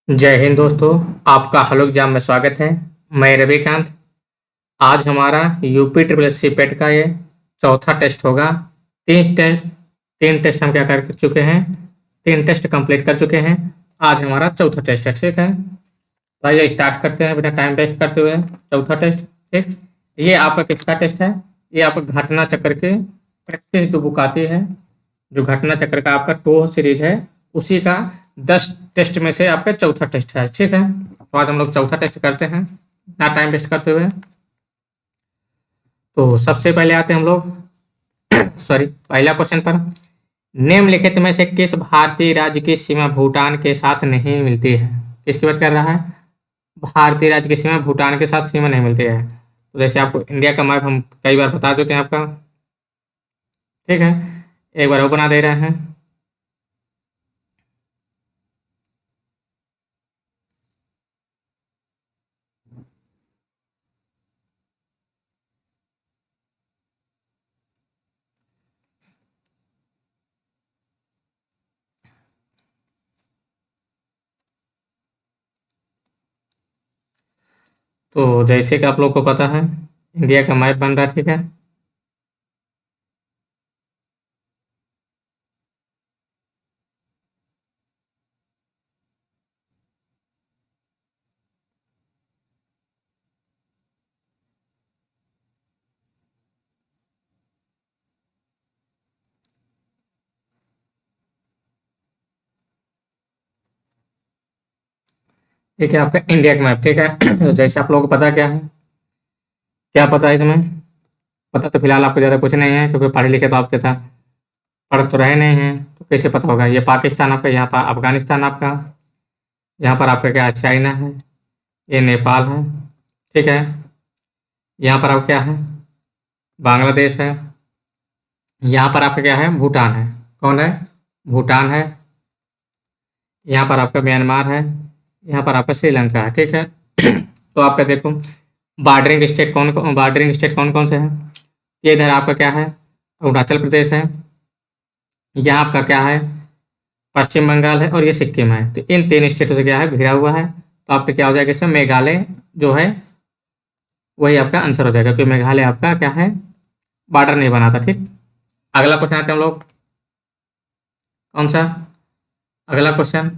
जय हिंद दोस्तों, आपका हलो एग्जाम में स्वागत है। मैं रविकांत। आज हमारा यूपी ट्रिपल एस सी पेट का ये चौथा टेस्ट होगा। तीन टेस्ट हम क्या कर चुके हैं, तीन टेस्ट कंप्लीट कर चुके हैं। आज हमारा चौथा टेस्ट है, ठीक है। तो आइए स्टार्ट करते हैं बिना टाइम वेस्ट करते हुए। चौथा टेस्ट, ठीक। ये आपका किसका टेस्ट है? ये आपका घटना चक्र के प्रैक्टिस जो बुक आती है, जो घटना चक्र का आपका टो सीरीज है, उसी का 10 टेस्ट में से आपका चौथा टेस्ट है, ठीक है। तो आज हम लोग चौथा टेस्ट करते हैं ना टाइम वेस्ट करते हुए। तो सबसे पहले आते हैं हम लोग सॉरी पहला क्वेश्चन पर। निम्नलिखित में से किस भारतीय राज्य की सीमा भूटान के साथ नहीं मिलती है? किसकी बात कर रहा है? भारतीय राज्य की सीमा भूटान के साथ सीमा नहीं मिलती है। तो जैसे आपको इंडिया का मैप हम कई बार बता चुके हैं आपका, ठीक है। एक बार वो बना दे रहे हैं। तो जैसे कि आप लोग को पता है, इंडिया का मैप बन रहा है, ठीक है। ठीक है, आपका इंडिया का मैप, ठीक है। जैसे आप लोगों को पता क्या है, क्या पता है इसमें? पता तो फिलहाल आपको ज़्यादा कुछ नहीं है, क्योंकि पढ़े लिखे तो आपके था पढ़ तो रहे नहीं हैं, तो कैसे पता होगा? ये पाकिस्तान आपका, यहाँ पर अफगानिस्तान आपका, यहाँ पर आपका क्या है, चाइना है, ये नेपाल है, ठीक है। यहाँ पर आप क्या है, बांग्लादेश है। यहाँ पर आपका क्या है, भूटान है। कौन है? भूटान है। यहाँ पर आपका म्यांमार है। यहाँ पर आपका श्रीलंका है, ठीक है। तो आपका देखो, बार्डरिंग स्टेट कौन कौन से हैं? ये इधर आपका क्या है, अरुणाचल प्रदेश है। यहाँ आपका क्या है, पश्चिम बंगाल है, और ये सिक्किम है। तो इन तीन स्टेटों से क्या है, घिरा हुआ है। तो आपका क्या हो जाएगा इसमें, मेघालय जो है वही आपका आंसर हो जाएगा, क्योंकि मेघालय आपका क्या है, बॉर्डर नहीं बना था, ठीक। अगला क्वेश्चन आते हैं हम लोग, कौन सा? अगला क्वेश्चन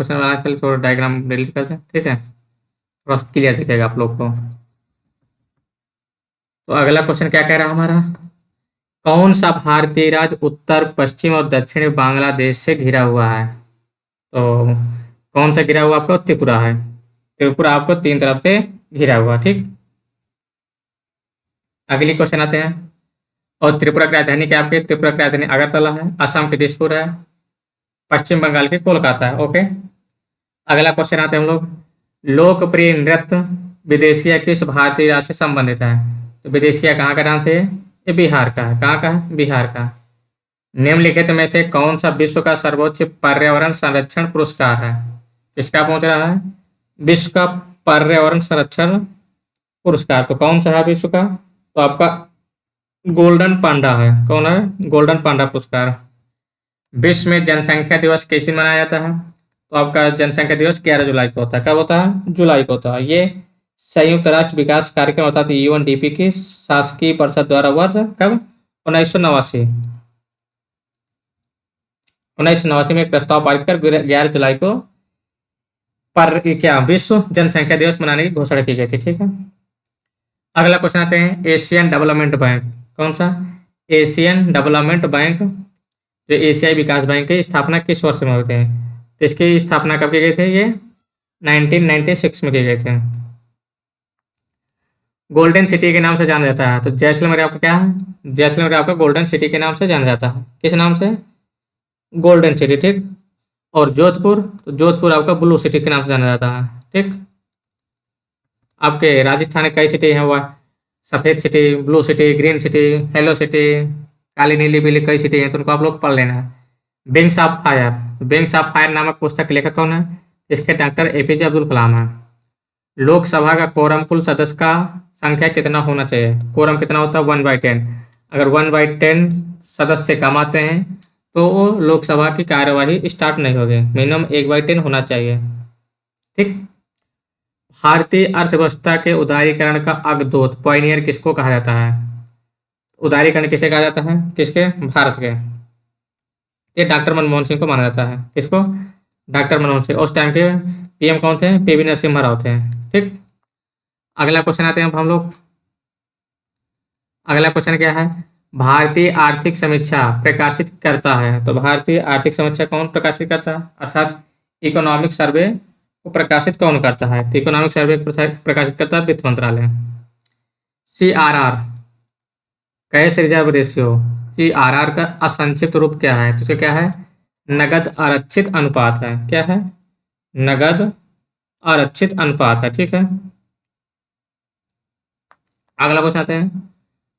वाला आजकल थोड़ा डायग्राम डिलीट करते हैं, ठीक है, थोड़ा क्लियर दिखेगा आप लोग को। तो अगला क्वेश्चन क्या कह रहा है हमारा, कौन सा भारतीय राज्य उत्तर पश्चिम और दक्षिणी बांग्लादेश से घिरा हुआ है? तो कौन सा घिरा हुआ आपको? त्रिपुरा है। त्रिपुरा आपको तीन तरफ से घिरा हुआ, ठीक। अगली क्वेश्चन आते हैं। और त्रिपुरा की राजधानी क्या आपकी? त्रिपुरा की राजधानी अगरतला है। असम की दिसपुर है। पश्चिम बंगाल की कोलकाता है, ओके। अगला क्वेश्चन आते हैं हम लोग, लोकप्रिय नृत्य विदेशिया किस भारतीय राज्य से संबंधित है? तो विदेशिया कहाँ का डांस है? ये बिहार का है। कहाँ का है? बिहार का। निम्नलिखित में से कौन सा विश्व का सर्वोच्च पर्यावरण संरक्षण पुरस्कार है? किसका पहुंच रहा है? विश्व का पर्यावरण संरक्षण पुरस्कार। तो कौन सा है विश्व का? तो आपका गोल्डन पांडा है। कौन है? गोल्डन पांडा पुरस्कार। विश्व में जनसंख्या दिवस किस दिन मनाया जाता है? तो आपका जनसंख्या दिवस 11 जुलाई को होता है। कब होता है? जुलाई को होता है। ये संयुक्त राष्ट्र विकास कार्यक्रम अर्थात यूएनडीपी की शासकीय परिषद द्वारा वर्ष कब? 1989 1989 में एक प्रस्ताव पारित कर 11 जुलाई को पर क्या विश्व जनसंख्या दिवस मनाने की घोषणा की गई थी, ठीक है। अगला क्वेश्चन आते हैं, एशियन डेवलपमेंट बैंक। कौन सा? एशियन डेवलपमेंट बैंक, जो एशियाई विकास बैंक की स्थापना किस वर्ष में होते हैं? तो इसकी स्थापना कब की गई थी? ये 1996 में की गए थे। गोल्डन सिटी के नाम से जाना जाता है। तो जैसलमेर आपका क्या है? जैसलमेर आपका गोल्डन सिटी के नाम से जाना जाता है। किस नाम से? गोल्डन सिटी, ठीक। और जोधपुर, तो जोधपुर आपका ब्लू सिटी के नाम से जाना जाता है, ठीक। आपके राजस्थान में कई सिटी हैं, वह सफ़ेद city, blue city, green city, yellow city, काली नीली पीली, कई सिटी हैं, तो उनको आप लोग पढ़ लेना है। Wings of fire, wings of fire नामक पुस्तक के लेखक कौन है? इसके डॉक्टर एपीजे अब्दुल कलाम है। लोकसभा का कोरम कुल सदस्य का संख्या कितना होना चाहिए? कोरम कितना होता है? 1/10। अगर 1/10 सदस्य कम आते हैं तो लोकसभा की कार्यवाही स्टार्ट नहीं होगी। मिनिमम 1/10 होना चाहिए। ठीक। भारतीय अर्थव्यवस्था के उदारीकरण का अग्रदूत पायनियर किसको कहा जाता है? उदारीकरण किसे कहा जाता है? किसके? भारत के। ये डॉक्टर मनमोहन सिंह को माना जाता है। किसको? डॉक्टर मनमोहन सिंह। उस टाइम के पीएम कौन थे? पीवी नरसिम्हा राव थे। ठीक। अगला क्वेश्चन आते हैं अब हम लोग। अगला क्वेश्चन क्या है? भारतीय आर्थिक समीक्षा प्रकाशित करता है। तो भारतीय आर्थिक समीक्षा कौन प्रकाशित करता है? अर्थात इकोनॉमिक सर्वे को प्रकाशित कौन करता है? तो इकोनॉमिक सर्वे को प्रकाशित करता है वित्त मंत्रालय। CRR cash reserve ratio, CRR का असंक्षिप्त रूप क्या है? तो इसे क्या है? नगद आरक्षित अनुपात है। क्या है? नगद आरक्षित अनुपात है। ठीक है। अगला क्वेश्चन आते हैं।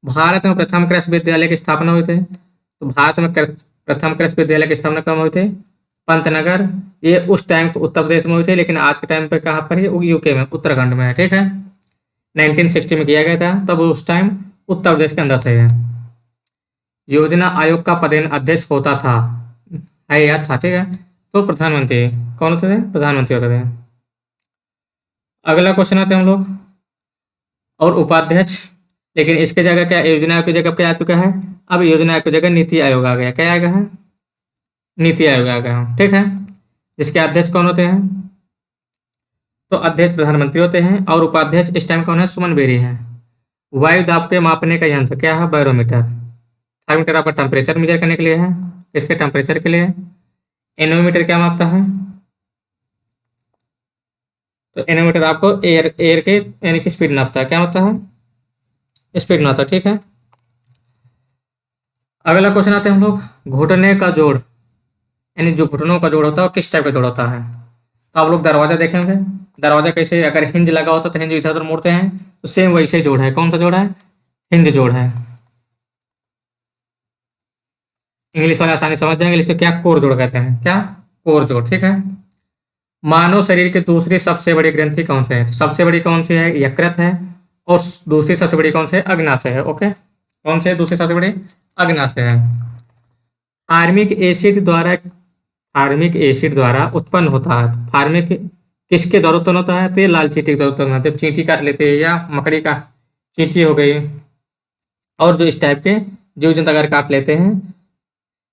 भारत में प्रथम कृषि विद्यालय की स्थापना हुई थी। तो भारत में प्रथम कृषि विद्यालय की स्थापना कब हुई थी? पंतनगर। ये उस टाइम तो उत्तर प्रदेश में हुई थी, लेकिन आज के टाइम पे कहाँ पर है? यूके में, उत्तराखंड में है। ठीक है। 1960 में किया गया था, तब उस टाइम उत्तर प्रदेश के अंदर थे। योजना आयोग का पदेन अध्यक्ष होता था, है या था? ठीक है। तो प्रधानमंत्री कौन होते थे? प्रधानमंत्री होते थे। अगला क्वेश्चन आते हैं हम लोग। और उपाध्यक्ष, लेकिन इसके जगह क्या? योजना आयोग की जगह क्या आ चुका है? अब योजना आयोग की जगह नीति आयोग आ गया। क्या आ गया है? नीति आयोग आ गया। ठीक है। जिसके अध्यक्ष कौन होते हैं? तो अध्यक्ष प्रधानमंत्री होते हैं। और उपाध्यक्ष इस टाइम कौन है? सुमन बेरी है। वायु दाब के मापने का यंत्र क्या है? बैरोमीटर। थर्मीमीटर आपका टेम्परेचर मेजर करने के लिए है। इसके टेम्परेचर के लिए। एनोमीटर क्या मापता है? तो एनोमीटर आपको एयर के यानी कि स्पीड नापता है। क्या होता है? स्पीड नापता है। ठीक है। अगला क्वेश्चन आते हैं हम लोग। घुटने का जोड़, यानी जो घुटनों का जोड़ होता है वो किस टाइप का जोड़ होता है? तो आप लोग दरवाजा देखेंगे। दरवाजा कैसे? अगर हिंज लगा होता तो हिंज इधर उधर मोड़ते हैं, तो सेम वैसे जोड़ है। कौन सा जोड़ है? हिंज जोड़ है। इंग्लिश वाले आसानी समझ जाएंगे। इसको क्या? कोर जोड़ कहते हैं। क्या? कोर जोड़। ठीक है। मानव शरीर की दूसरी सबसे बड़ी ग्रंथि कौन सी है? तो सबसे बड़ी कौन सी है? यकृत है। और दूसरी सबसे बड़ी कौन सी है? अग्नाशय है। ओके। कौन सी है दूसरी सबसे बड़ी? अग्नाशय है। फार्मिक एसिड द्वारा उत्पन्न होता है। फार्मिक किसके द्वारा उत्पन्न होता है? तो ये लाल चींटी के द्वारा उत्पन्न होता है। जब चींटी काट लेते हैं, या मकड़ी का चींटी हो गई, और जो इस टाइप के जीव जंतु अगर काट लेते हैं,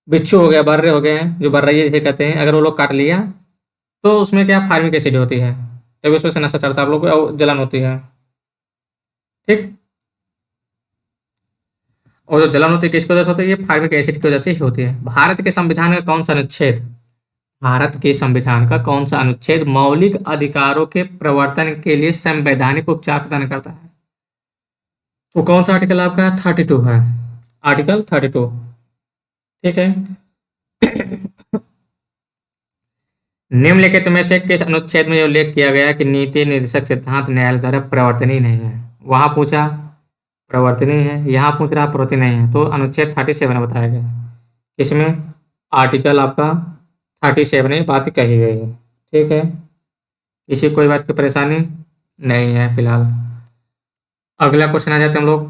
बिच्छू हो गया, बर्रे हो गए हैं, जो बर्राई जिसे कहते हैं, अगर वो लोग काट लिया तो उसमें क्या? फार्मिक एसिड होती है। तभी उसमें से नशा चढ़ता है, आप लोग को जलन होती है। ठीक। और जो जलन होती है किसकी वजह से होती है? ये फार्मिक एसिड की वजह से ही होती है। भारत के संविधान का कौन सा अनुच्छेद, भारत के संविधान का कौन सा अनुच्छेद मौलिक अधिकारों के प्रवर्तन के लिए संवैधानिक उपचार प्रदान करता है? तो कौन सा आर्टिकल आपका? 32 है। आर्टिकल 32। ठीक है। निम्नलिखित में से किस अनुच्छेद में यह उल्लेख किया गया कि नीति निर्देशक सिद्धांत न्यायालय द्वारा प्रवर्तनीय नहीं है? वहां पूछा प्रवर्तनीय है, यहाँ पूछ रहा प्रवर्तनीय नहीं है। तो अनुच्छेद 37 में बताया गया। इसमें आर्टिकल आपका 37 में बात कही गई है। ठीक है। इसी कोई बात की परेशानी नहीं है फिलहाल। अगला क्वेश्चन आ जाते हैं हम लोग।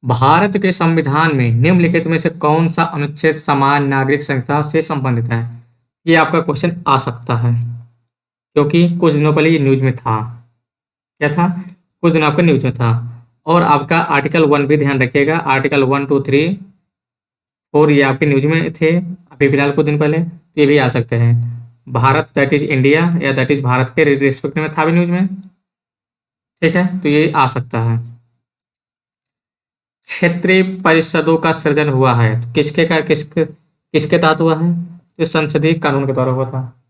भारत के संविधान में निम्नलिखित में से कौन सा अनुच्छेद समान नागरिक संहिता से संबंधित है? ये आपका क्वेश्चन आ सकता है, क्योंकि कुछ दिनों पहले ये न्यूज में था। क्या था? कुछ दिन आपका न्यूज में था। और आपका आर्टिकल 1 भी ध्यान रखिएगा। आर्टिकल 1, 2, 3, 4 ये आपके न्यूज में थे अभी फिलहाल कुछ दिन पहले। तो ये भी आ सकते हैं। भारत दैट इज इंडिया, या दैट इज भारत के रिस्पेक्ट में था भी न्यूज में। ठीक है। तो ये आ सकता है। क्षेत्रीय परिषदों का सृजन हुआ है तो किसके तहत हुआ है? इस संसदीय कानून के द्वारा हुआ था।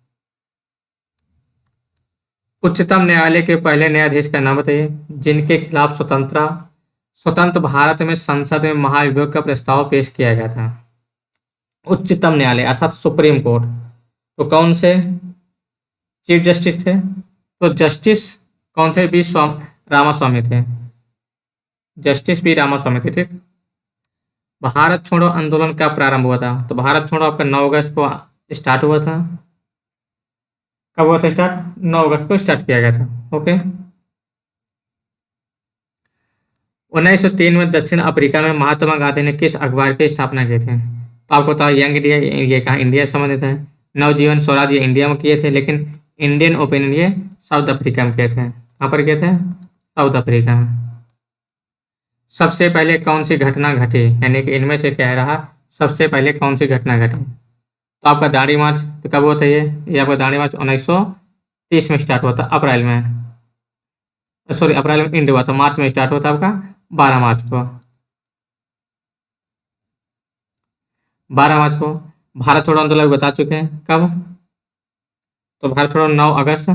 उच्चतम न्यायालय के पहले न्यायाधीश का नाम बताइए जिनके खिलाफ स्वतंत्र भारत में संसद में महाभियोग का प्रस्ताव पेश किया गया था। उच्चतम न्यायालय अर्थात सुप्रीम कोर्ट। तो कौन से चीफ जस्टिस थे? तो जस्टिस कौन थे? रामास्वामी थे। जस्टिस बी रामास्वामी थे। ठीक। भारत छोड़ो आंदोलन का प्रारंभ हुआ था? तो भारत छोड़ो आपका 9 अगस्त को स्टार्ट हुआ था। कब हुआ था स्टार्ट? 9 अगस्त को स्टार्ट किया गया था। ओके। 1903 में दक्षिण अफ्रीका में महात्मा गांधी ने किस अखबार की स्थापना की थी? तो आपको पता है यंग इंडिया, ये कहाँ इंडिया से संबंधित है। नवजीवन स्वराज ये इंडिया में किए थे, लेकिन इंडियन ओपिनियन ये साउथ अफ्रीका में किए थे। कहाँ पर किए थे? साउथ अफ्रीका में। सबसे पहले कौन सी घटना घटी, यानी कि इनमें से कह रहा सबसे पहले कौन सी घटना घटी। तो आपका दांडी मार्च तो कब हुआ था? ये आपका दांडी मार्च 1930 में स्टार्ट हुआ था, अप्रैल में। सॉरी, अप्रैल में एंड हुआ था, मार्च में स्टार्ट हुआ था आपका 12 मार्च को। 12 मार्च को भारत छोड़ो आंदोलन बता चुके हैं कब। तो भारत छोड़ो 9 अगस्त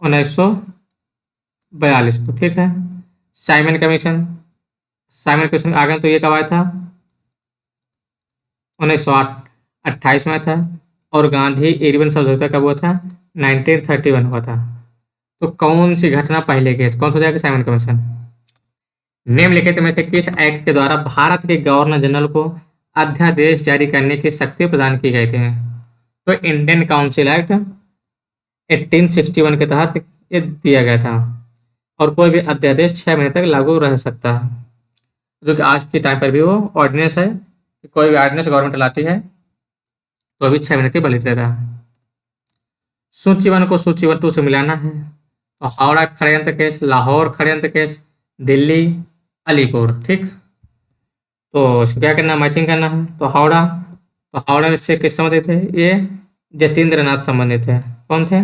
1942 को, ठीक है। साइमन कमीशन, साइमन कमीशन आ गए तो ये कब आया था? 1928 में था। और गांधी इरविन समझौता कब हुआ था? 1931 हुआ था। तो कौन सी घटना पहले की है? तो कौन सा हो जाएगा? Simon commission. निम्नलिखित में से किस एक्ट के द्वारा भारत के गवर्नर जनरल को अध्यादेश जारी करने की शक्ति प्रदान की गई थी? तो इंडियन काउंसिल एक्ट 1861 के तहत ये दिया गया था। और कोई भी अध्यादेश 6 महीने तक लागू रह सकता है, जो कि आज के टाइम पर भी वो ऑर्डिनेंस है कि कोई भी ऑर्डिनेंस गवर्नमेंट लाती है तो अभी 6 महीने की वैलिडिटी रहता है। सूची 1 को सूची 2 से मिलाना है। तो हावड़ा षड्यंत्र केस, लाहौर षड्यंत्र केस, दिल्ली, अलीपुर, ठीक। तो इसको क्या करना है? मैचिंग करना है। तो हावड़ा, तो हावड़ा से किस संबंधित है? ये जतीन्द्र नाथ संबंधित है। कौन थे?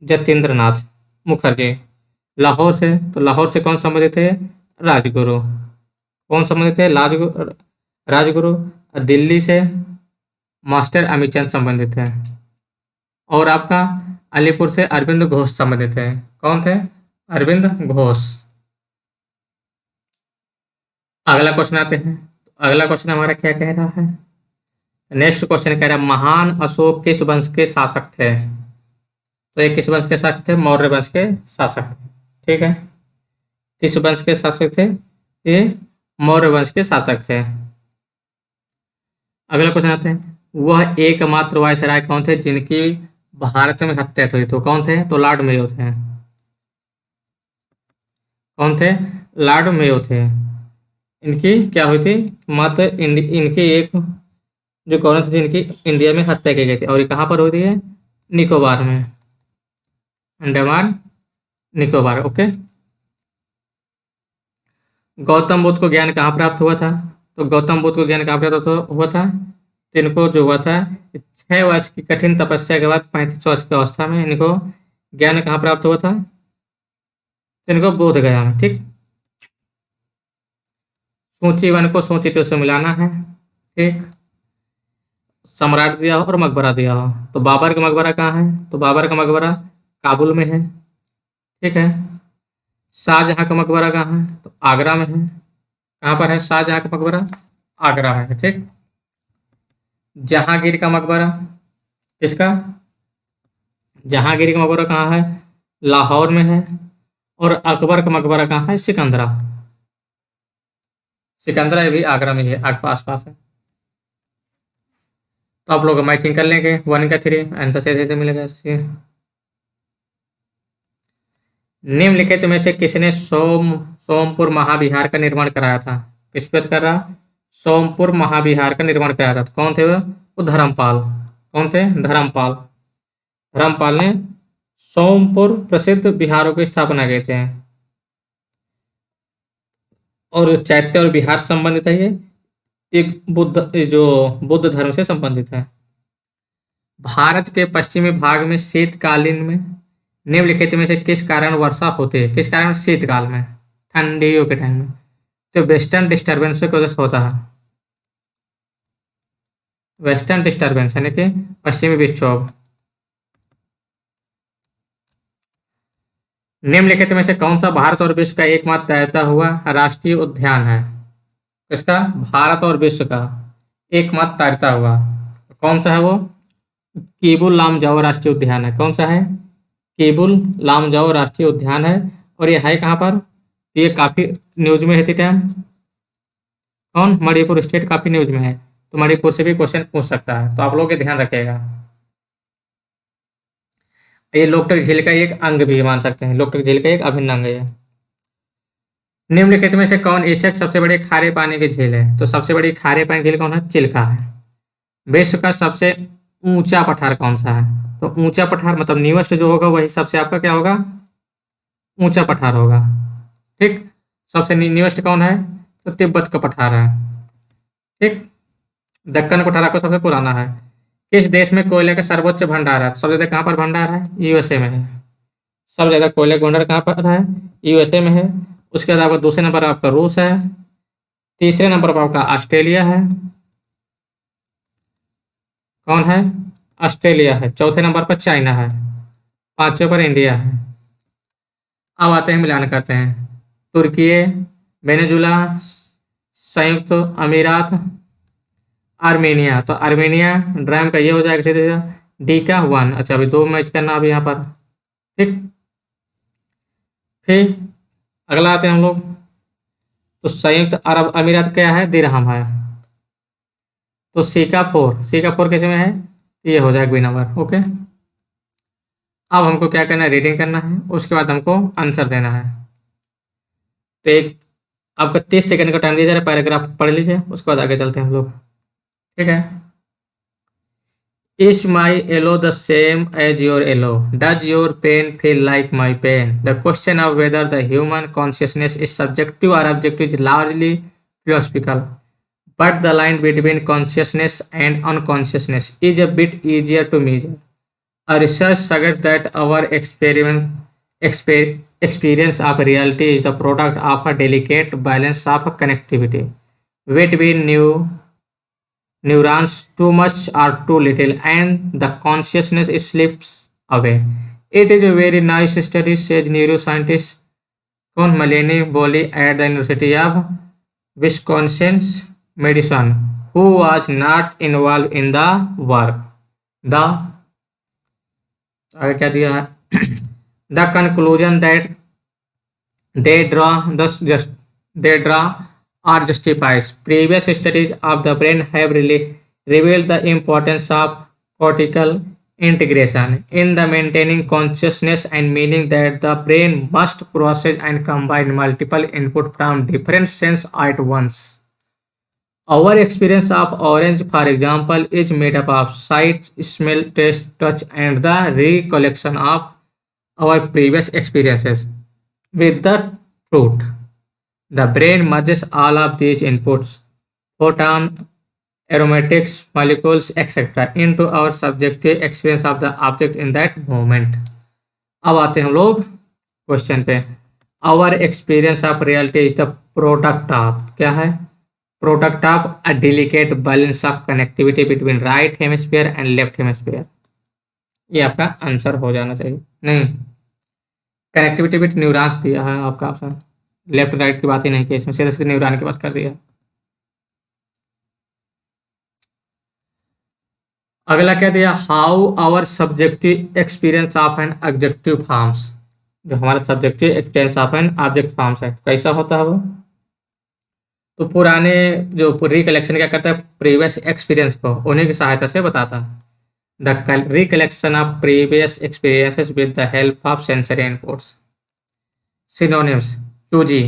जतीन्द्र नाथ मुखर्जी। लाहौर से, तो लाहौर से कौन संबंधित है? राजगुरु। कौन संबंधित है? राजगुरु। और दिल्ली से मास्टर अमितचंद संबंधित है। और आपका अलीपुर से अरविंद घोष संबंधित है। कौन थे? अरविंद घोष। अगला क्वेश्चन आते हैं। अगला क्वेश्चन हमारा क्या कह रहा है? नेक्स्ट क्वेश्चन कह रहा है महान अशोक किस वंश के शासक थे? तो ये किस वंश के शासक थे? मौर्य वंश के शासक थे, ठीक है। किस वंश के शासक थे? ये मौर्य वंश के शासक थे। अगला क्वेश्चन आते हैं। वह एकमात्र वायसराय कौन थे जिनकी भारत में हत्या हुई? तो कौन थे? तो लॉर्ड मेयो थे। कौन थे? लॉर्ड मेयो थे। इनकी क्या हुई थी? मात्र इनकी एक जो कौन थी जिनकी इंडिया में हत्या की गई थी। और ये कहाँ पर हुई थी? निकोबार में, अंडमान निकोबार, ओके। गौतम बुद्ध को ज्ञान कहाँ प्राप्त हुआ था? तो गौतम बुद्ध को ज्ञान कहाँ प्राप्त हुआ था? तो इनको जो हुआ था 6 वर्ष की कठिन तपस्या के बाद 35 वर्ष की अवस्था में इनको ज्ञान कहाँ प्राप्त हुआ था? तो इनको बोध गया में, ठीक। सूची 1 को सूची 2 से मिलाना है, ठीक। सम्राट दिया हो और मकबरा दिया हो। तो बाबर का मकबरा कहाँ है? तो बाबर का मकबरा काबुल में है, ठीक है। शाहजहां का मकबरा कहाँ है? तो आगरा में है। कहाँ पर है शाहजहां का मकबरा? आगरा में है, ठीक। जहांगीर का मकबरा किसका? जहांगीर का मकबरा कहाँ है? लाहौर में है। और अकबर का मकबरा कहाँ है? सिकंदरा। सिकंदरा ये भी आगरा में ही है, आस पास है। तो आप लोग मैचिंग कर लेंगे 1 का 3 आंसर से मिलेगा इससे। निम्नलिखित में से किसने सोमपुर महाविहार का निर्माण कराया था? किस पे कर रहा? सोमपुर महाविहार का निर्माण कराया था। तो कौन थे वो धर्मपाल। कौन थे? धर्मपाल। धर्मपाल ने सोमपुर प्रसिद्ध विहारों की स्थापना की थे। और चैत्य और विहार संबंधित है ये एक बुद्ध धर्म से संबंधित है। भारत के पश्चिमी भाग में शीतकालीन में निम्नलिखित में से किस कारण वर्षा होती है? किस कारण? शीतकाल में, ठंडियों के टाइम में। तो वेस्टर्न डिस्टर्बेंस की वजह से होता है। वेस्टर्न डिस्टर्बेंस यानी कि पश्चिमी विक्षोभ। निम्नलिखित में से कौन सा भारत और विश्व का एकमात्र तैरता हुआ राष्ट्रीय उद्यान है? किसका? भारत और विश्व का एकमात्र तैरता हुआ। कौन सा है वो? केबुल लामजाओ राष्ट्रीय उद्यान है। कौन सा है? केबुल लामजाओ राष्ट्रीय उद्यान है। और ये है कहाँ पर? ये काफी न्यूज में है टाइम। कौन? मणिपुर स्टेट काफी न्यूज में है। तो मणिपुर से भी क्वेश्चन पूछ सकता है, तो आप लोग ध्यान रखिएगा। ये लोकटक झील का एक अंग भी मान सकते हैं, लोकटक झील का एक अभिन्न अंग है। निम्नलिखित में से कौन एशिया की सबसे बड़ी खारे पानी की झील है? तो सबसे बड़ी खारे पानी झील कौन है? चिल्का है। विश्व का सबसे ऊंचा पठार कौन सा है? तो ऊंचा पठार मतलब न्यूएस्ट जो होगा वही सबसे आपका क्या होगा? ऊंचा पठार होगा। ठीक। सबसे न्यूएस्ट कौन है? तो तिब्बत का पठार है। ठीक। दक्कन पठार आपका सबसे पुराना है। किस देश में कोयले का सर्वोच्च भंडार है? सबसे ज्यादा कहाँ पर भंडार है? यूएसए में है। सबसे ज्यादा कोयले का भंडार कहाँ पर है? यूएसए में है। उसके बाद आपका दूसरे नंबर पर आपका रूस है। तीसरे नंबर पर आपका ऑस्ट्रेलिया है। कौन है? ऑस्ट्रेलिया है। चौथे नंबर पर चाइना है। पांचवें पर इंडिया है। अब आते हैं, मिलान करते हैं। तुर्की, वेनेजुला, संयुक्त अमीरात, आर्मेनिया। तो आर्मेनिया ड्राम का ये हो जाएगा सीधे सीधा डी का 1। अच्छा, अभी 2 मैच करना अभी यहाँ पर। ठीक। फिर अगला आते हैं हम लोग। तो संयुक्त अरब अमीरात क्या है? दिरहम है। तो सी का 4 किस में है? ये हो जाएगा बी नंबर। ओके। अब हमको क्या करना है? रीडिंग करना है, उसके बाद हमको आंसर देना है। तो एक आपका 30 सेकंड का टाइम दिया जा रहा है, पैराग्राफ पढ़ लीजिए, उसके बाद आगे चलते हैं हम लोग। ठीक है। Is my yellow the same as your yellow? Does your pain feel like my pain? The question of whether the human consciousness is subjective or objective is largely philosophical, but the line between consciousness and unconsciousness is a bit easier to measure. A research suggests that our experience of reality is the product of a delicate balance of connectivity between neurons, too much or too little, and the consciousness slips away. It is a very nice study, says neuroscientist Con Malini Boli at the University of Wisconsin Madison, who was not involved in the work. The आगे क्या दिया है? The conclusion that they draw thus just they draw or justifies. Previous studies of the brain have really revealed the importance of cortical integration in the maintaining consciousness and meaning that the brain must process and combine multiple input from different sense at once. Our experience of orange, for example, is made up of sight, smell, taste, touch, and the recollection of our previous experiences with the fruit. The brain merges all of these inputs, photon, aromatics, molecules, etc., into our subjective experience of the object in that moment. अब आते हैं हम लोग question पे। Our experience of reality is the product of क्या है? Product of a delicate balance of connectivity between right hemisphere and left hemisphere. ये आपका आंसर हो जाना चाहिए। नहीं, कनेक्टिविटी विद न्यूरॉन्स दिया है आपका ऑप्शन, लेफ्ट राइट की बात ही नहीं की इसमें, सीधे सीधे न्यूरॉन की बात कर दिया। अगला क्या दिया? How our subjective experience of an objective forms. जो हमारा subjective experience of an object forms है, कैसा होता है वो? तो पुराने जो रिकलेक्शन क्या करता है? प्रीवियस एक्सपीरियंस को उन्हीं की सहायता से बताता है। The recollection of previous experiences with the help of sensory inputs. Synonyms. Choosy.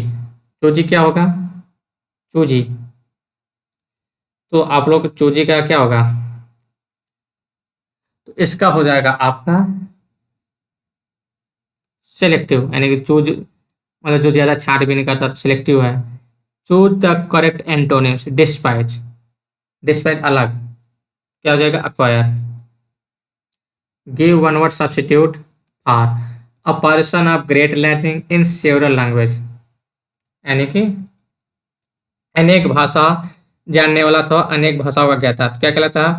Choosy क्या होगा? चूजी। तो आप लोग चूजी का क्या होगा? तो इसका हो जाएगा आपका सिलेक्टिव, यानी कि चूज मतलब जो ज्यादा छांटबीन नहीं करता, सिलेक्टिव है। Choose the correct antonyms. Dispatch. Dispatch अलग, क्या हो जाएगा? Acquire. Give one word substitute for a person of great learning in several language, यानी कि अनेक भाषा जानने वाला तो अनेक भाषाओं का ज्ञाता, तो क्या कहलाता है?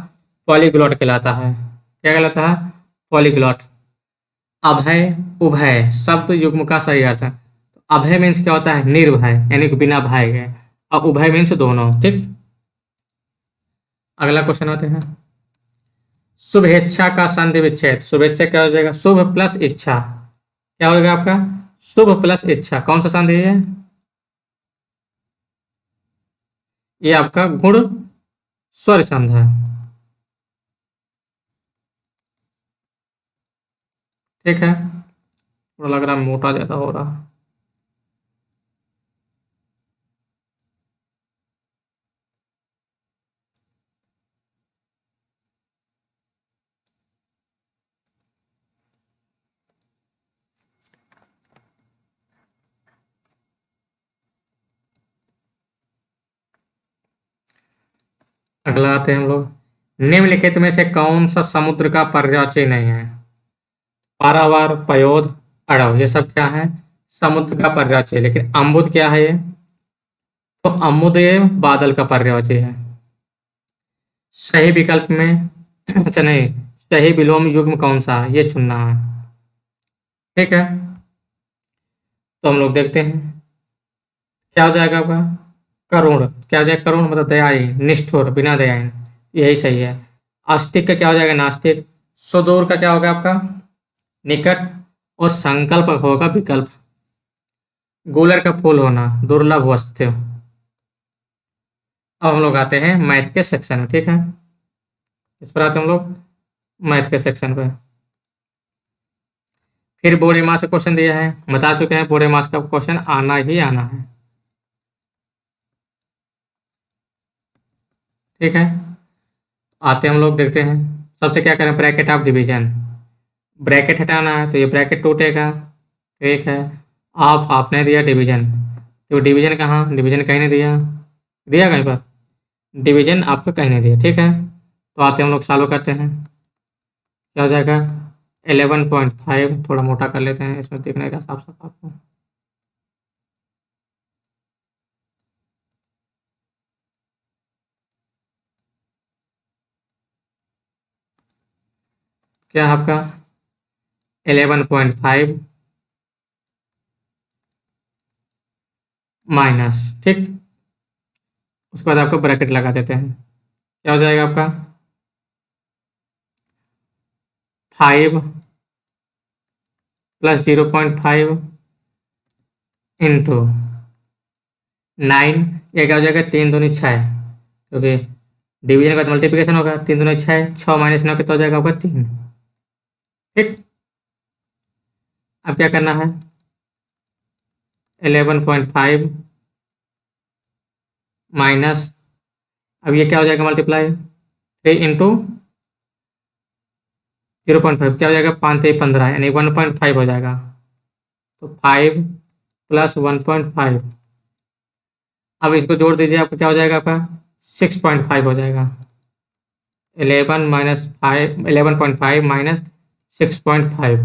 पॉलीग्लॉट कहलाता है। क्या कहलाता है? पॉलीग्लॉट। अभय, उभय शब्द युग्म का सही अर्थ है। अभय मीन्स क्या होता है? निर्भय, यानी कि बिना भय के। और उभय मीन्स दोनों। ठीक। अगला क्वेश्चन आते हैं। शुभेच्छा का संधि विच्छेद। शुभेच्छा क्या हो जाएगा? शुभ प्लस इच्छा। क्या होगा आपका? शुभ प्लस इच्छा। कौन सा संधि है? ये आपका गुण स्वर संधि है। ठीक है। थोड़ा लग रहा है मोटा ज्यादा हो रहा है। अगला आते हैं हम लोग, निम्नलिखित में से कौन सा समुद्र का पर्यायवाची नहीं है? पारावार, पयोद, अड़व, ये सब क्या है? समुद्र का पर्यायवाची है। लेकिन अम्बुद क्या है ये? तो अम्बुद ये बादल का पर्यायवाची है। सही विकल्प में अच्छा नहीं, सही विलोम युग्म कौन सा है ये चुनना है। ठीक है, तो हम लोग देखते हैं क्या हो जाएगा आपका। करुण, क्या हो जाएगा? करुण मतलब दयाहीन, निष्ठुर, बिना दयाहीन, यही सही है। आस्तिक का क्या हो जाएगा? नास्तिक। सुदूर का क्या होगा आपका? निकट। और संकल्प होगा विकल्प। गूलर का फूल होना, दुर्लभ वस्तु। अब हम लोग आते हैं मैथ के सेक्शन में। ठीक है, इस पर आते हैं हम लोग मैथ के सेक्शन पे। फिर बोरे मास का क्वेश्चन दिया है, बता चुके हैं बोरे मास का क्वेश्चन आना ही आना है। ठीक है, आते हम लोग देखते हैं। सबसे क्या करें? ब्रैकेट ऑफ डिवीजन, ब्रैकेट हटाना है तो ये ब्रैकेट टूटेगा। ठीक है, ऑफ आपने दिया डिवीजन, तो डिवीजन कहाँ? डिवीजन कहीं नहीं दिया, दिया कहीं पर? डिवीजन आपका कहीं नहीं दिया। ठीक है, तो आते हम लोग सॉल्व करते हैं। क्या हो जाएगा? 11.5, थोड़ा मोटा कर लेते हैं इसमें देखने का साफ साफ आपको। क्या है आपका? 11.5 माइनस, ठीक, उसके बाद आपको ब्रैकेट लगा देते हैं। क्या हो जाएगा आपका? 5 प्लस 0.5 इंटू 9, ये क्या हो जाएगा? 3 दूनी 6, क्योंकि डिवीजन का तो मल्टीप्लिकेशन होगा। 3 दूनी 6, 6 - 9 कितना हो जाएगा आपका? 3। ठीक, अब क्या करना है? 11.5 माइनस, अब ये क्या हो जाएगा? मल्टीप्लाई 3 इंटू 0.5, क्या हो जाएगा? 5 × 3 = 15, यानी 1.5 हो जाएगा। तो 5 प्लस 1.5, अब इसको जोड़ दीजिए, आपका क्या हो जाएगा? आपका 6.5 हो जाएगा। 11.5 माइनस 6.5,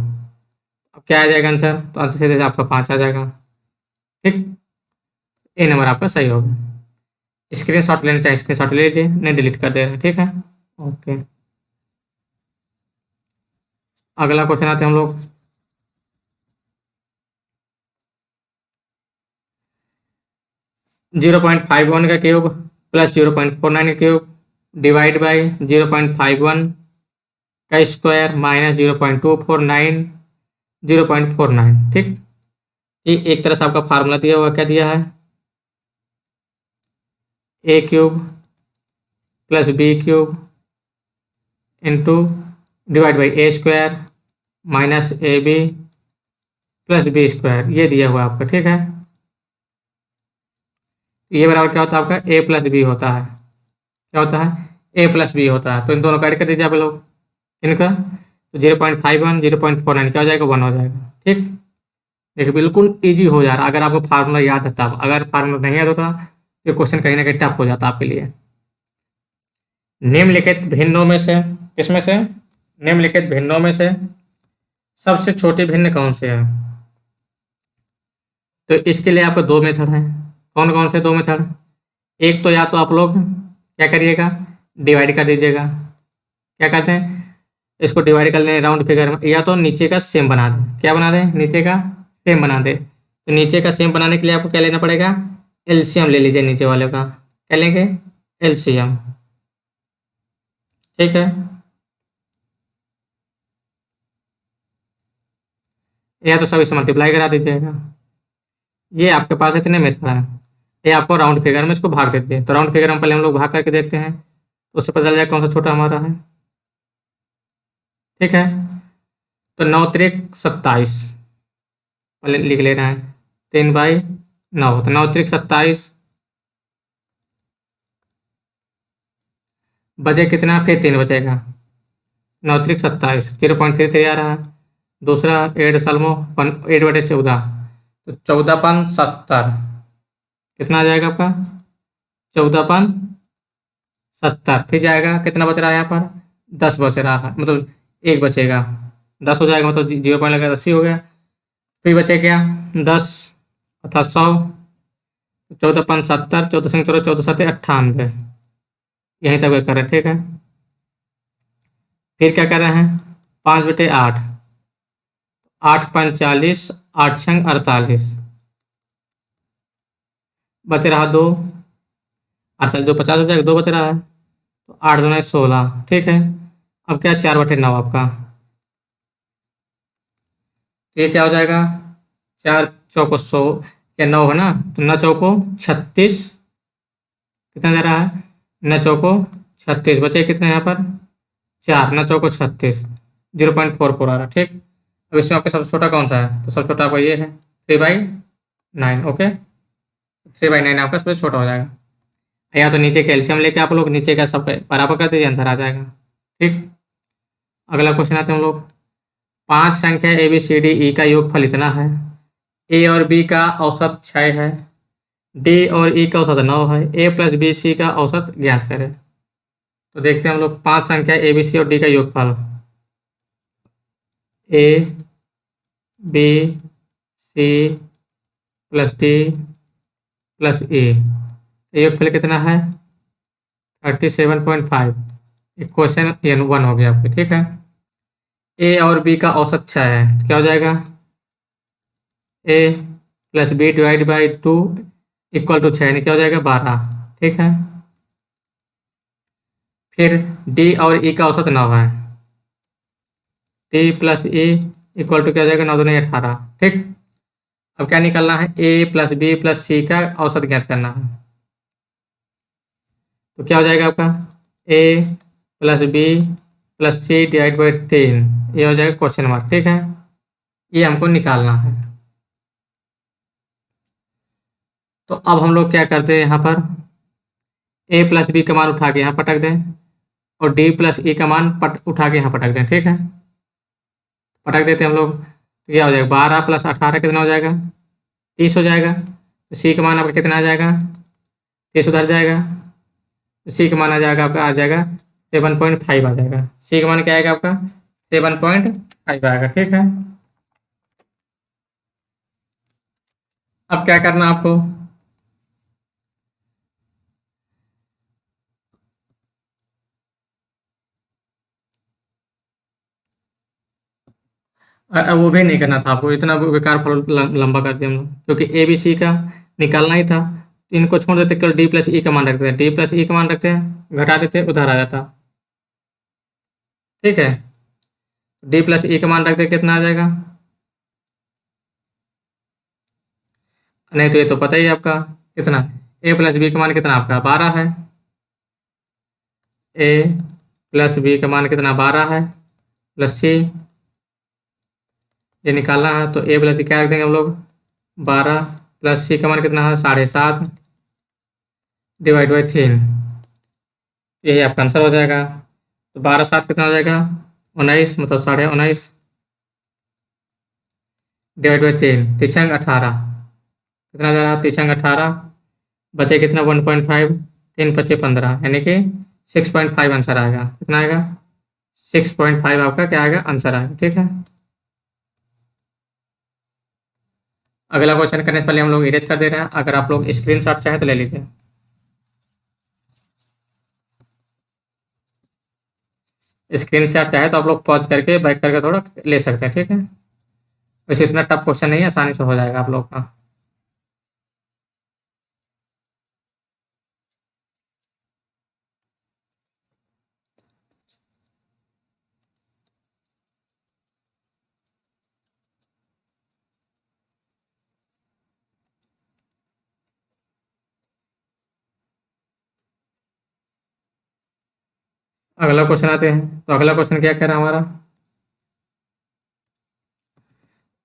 अब क्या आ जाएगा आंसर? तो आंसर सीधे आपका 5 आ जाएगा। ठीक, ये नंबर आपका सही होगा। स्क्रीन शॉट लेना चाहिए, स्क्रीन शॉट ले लीजिए, नहीं डिलीट कर दे रहे हैं। ठीक है, ओके। अगला क्वेश्चन आते हैं हम लोग। 0.51 का क्यूब प्लस 0.49 का क्यूब डिवाइड बाई 0.51 का स्क्वायर माइनस 0.249 0.49। ठीक, ये एक तरह से आपका फार्मूला दिया हुआ, क्या दिया है? A cube plus B cube into divide by A square minus A B plus B square, ये दिया हुआ आपका। ठीक है, ये बराबर क्या होता है आपका? ए प्लस बी होता है। क्या होता है? ए प्लस बी होता है। तो इन दोनों का ऐड कर दीजिए आप लोग इनका, तो 0.51 0.49 क्या हो जाएगा? 1 हो जाएगा। ठीक, देखिए बिल्कुल इजी हो जा रहा, अगर आपको फार्मूला याद है तब। अगर फार्मूला नहीं याद होता तो क्वेश्चन कहीं ना कहीं टफ हो जाता आपके लिए। निम्नलिखित भिन्नों में से, किसमें से? निम्नलिखित भिन्नों में से सबसे छोटी भिन्न कौन से है? तो इसके लिए आपको दो मेथड हैं। कौन कौन से दो मेथड? एक तो या तो आप लोग क्या करिएगा? डिवाइड कर दीजिएगा। क्या करते हैं? इसको डिवाइड कर लें राउंड फिगर में, या तो नीचे का सेम बना दें। क्या बना दें? नीचे का सेम बना दें। तो नीचे का सेम बनाने के लिए आपको क्या लेना पड़ेगा? एलसीएम ले लीजिए नीचे वाले का। क्या लेंगे? एलसीएम। ठीक है, या तो सब इसे मल्टीप्लाई करा दीजिएगा। ये आपके पास इतने मेथड हैं। ये आपको राउंड फिगर में इसको भाग देते हैं, तो राउंड फिगर में पहले हम लोग भाग करके देखते हैं, तो उससे पता चल जाएगा कौन सा छोटा हमारा है। ठीक है, तो 9×3 = 27, पहले लिख लेना है। 3/9, तो 9×3 = 27, बचे कितना? फिर 3 बचेगा। 9×3 = 27, 0.33 आ रहा है। दूसरा 8×14, तो 14×5 = 70, कितना आ जाएगा आपका? 14×5 70, फिर जाएगा कितना बच रहा है यहाँ पर, 10 बच रहा है, मतलब एक बचेगा, 10 हो जाएगा, मतलब 0 पॉइंट लगा 80 हो गया। फिर बचे क्या, 10 अर्थात 100, 14 5 70, 14 14 14 98, यहीं तक वे कर रहे हैं, ठीक है। फिर क्या कर रहे हैं, 5/8, 8 5 40, 8 6 48, बच रहा 2, अर्थात जो 50 हो जाएगा, 2 बच रहा है, तो 8 2 16, ठीक है। अब क्या, 4/9 आपका, तो ये क्या हो जाएगा, 4 चौको 100, या 9 है ना, तो 9 चौको 36, कितना दे रहा है, 9 चौको 36, बचे कितने यहाँ पर, 4, 9 चौको 36, 0.44 आ रहा है, ठीक। अब इसमें आपका सबसे छोटा कौन सा है, तो सबसे छोटा आपका ये है, 3/9, ओके। 3/9 आपका सबसे छोटा हो जाएगा। या तो नीचे कैल्शियम लेके आप लोग नीचे का सब बराबर कर दीजिए, आंसर आ जाएगा, ठीक। अगला क्वेश्चन आते हैं हम लोग, 5 संख्या ए बी सी डी ई का योगफल इतना है, ए और बी का औसत 6 है, डी और ई का औसत 9 है, ए प्लस बी सी का औसत ज्ञात करें। तो देखते हैं हम लोग, 5 संख्या ए बी सी और डी का योगफल, A B C plus D plus A, योगफल कितना है, 37.5। एक क्वेश्चन एन 1 हो गया आपके, ठीक है। ए और बी का औसत 6 है, तो क्या हो जाएगा, A plus B divide by 2 equal to 6, यानी क्या हो जाएगा, 12, ठीक है। फिर डी और ई का औसत 9 है, D plus E equal to क्या हो जाएगा, 9 दूनी 18, ठीक। अब क्या निकालना है, ए प्लस बी प्लस सी का औसत ज्ञात करना है, तो क्या हो जाएगा आपका, A plus B plus C divide by 3, ये हो जाएगा क्वेश्चन मार्क, ठीक है। ये हमको निकालना है। तो अब हम लोग क्या करते हैं, यहाँ पर ए प्लस बी का मान उठा के यहाँ पटक दें, और डी प्लस ई का मान उठा के यहाँ पटक दें, ठीक है। पटक देते हैं हम लोग, तो क्या हो जाएगा, 12 + 18 कितना हो जाएगा, 30 हो जाएगा। तो सी का मान आपका कितना आ जाएगा, 30 उधर जाएगा, तो सी का मान आ जाएगा आपका, आ जाएगा 7.5 आ जाएगा। सी का मान क्या आएगा आपका, 7.5 आएगा, ठीक है। अब क्या करना आपको, वो भी नहीं करना था आपको, इतना बेकार फॉर्मूला लंबा कर दिया हम लोग, क्योंकि ए बी सी का निकालना ही था। तो इनको छोड़ देते, केवल डी प्लस ई का मान रखते हैं, डी प्लस ई का मान रखते हैं, घटा देते, उधर आ जाता, ठीक है। डी प्लस ई का मान रख दे, कितना आ जाएगा, नहीं तो ये तो पता ही है आपका कितना, ए प्लस बी का मान कितना आपका 12 है, ए प्लस बी का मान कितना 12 है, प्लस सी, ये निकालना है, तो ए प्लस सी क्या रख देंगे हम लोग, 12 प्लस सी का मान कितना है, 7.5 डिवाइड बाई 3, यही आपका आंसर हो जाएगा। तो 12 7 कितना हो जाएगा, 19, मतलब 19.5 डिवाइड बाई 3, 3 18, कितना जा रहा, 3 18, बचे कितना 1.5, 3 5 15, यानी कि 6.5 आंसर आएगा, कितना आएगा, 6.5 आपका क्या आएगा, आंसर आएगा, ठीक है। अगला क्वेश्चन करने से पहले हम लोग इरेज कर दे रहे हैं, अगर आप लोग स्क्रीन शॉट चाहे तो ले लीजिए, स्क्रीन शॉट चाहे तो आप लोग पॉज करके बैक करके थोड़ा ले सकते हैं, ठीक है। वैसे इतना टफ क्वेश्चन नहीं है, आसानी से हो जाएगा आप लोग का। अगला क्वेश्चन आते हैं, तो अगला क्वेश्चन क्या कह रहा है हमारा,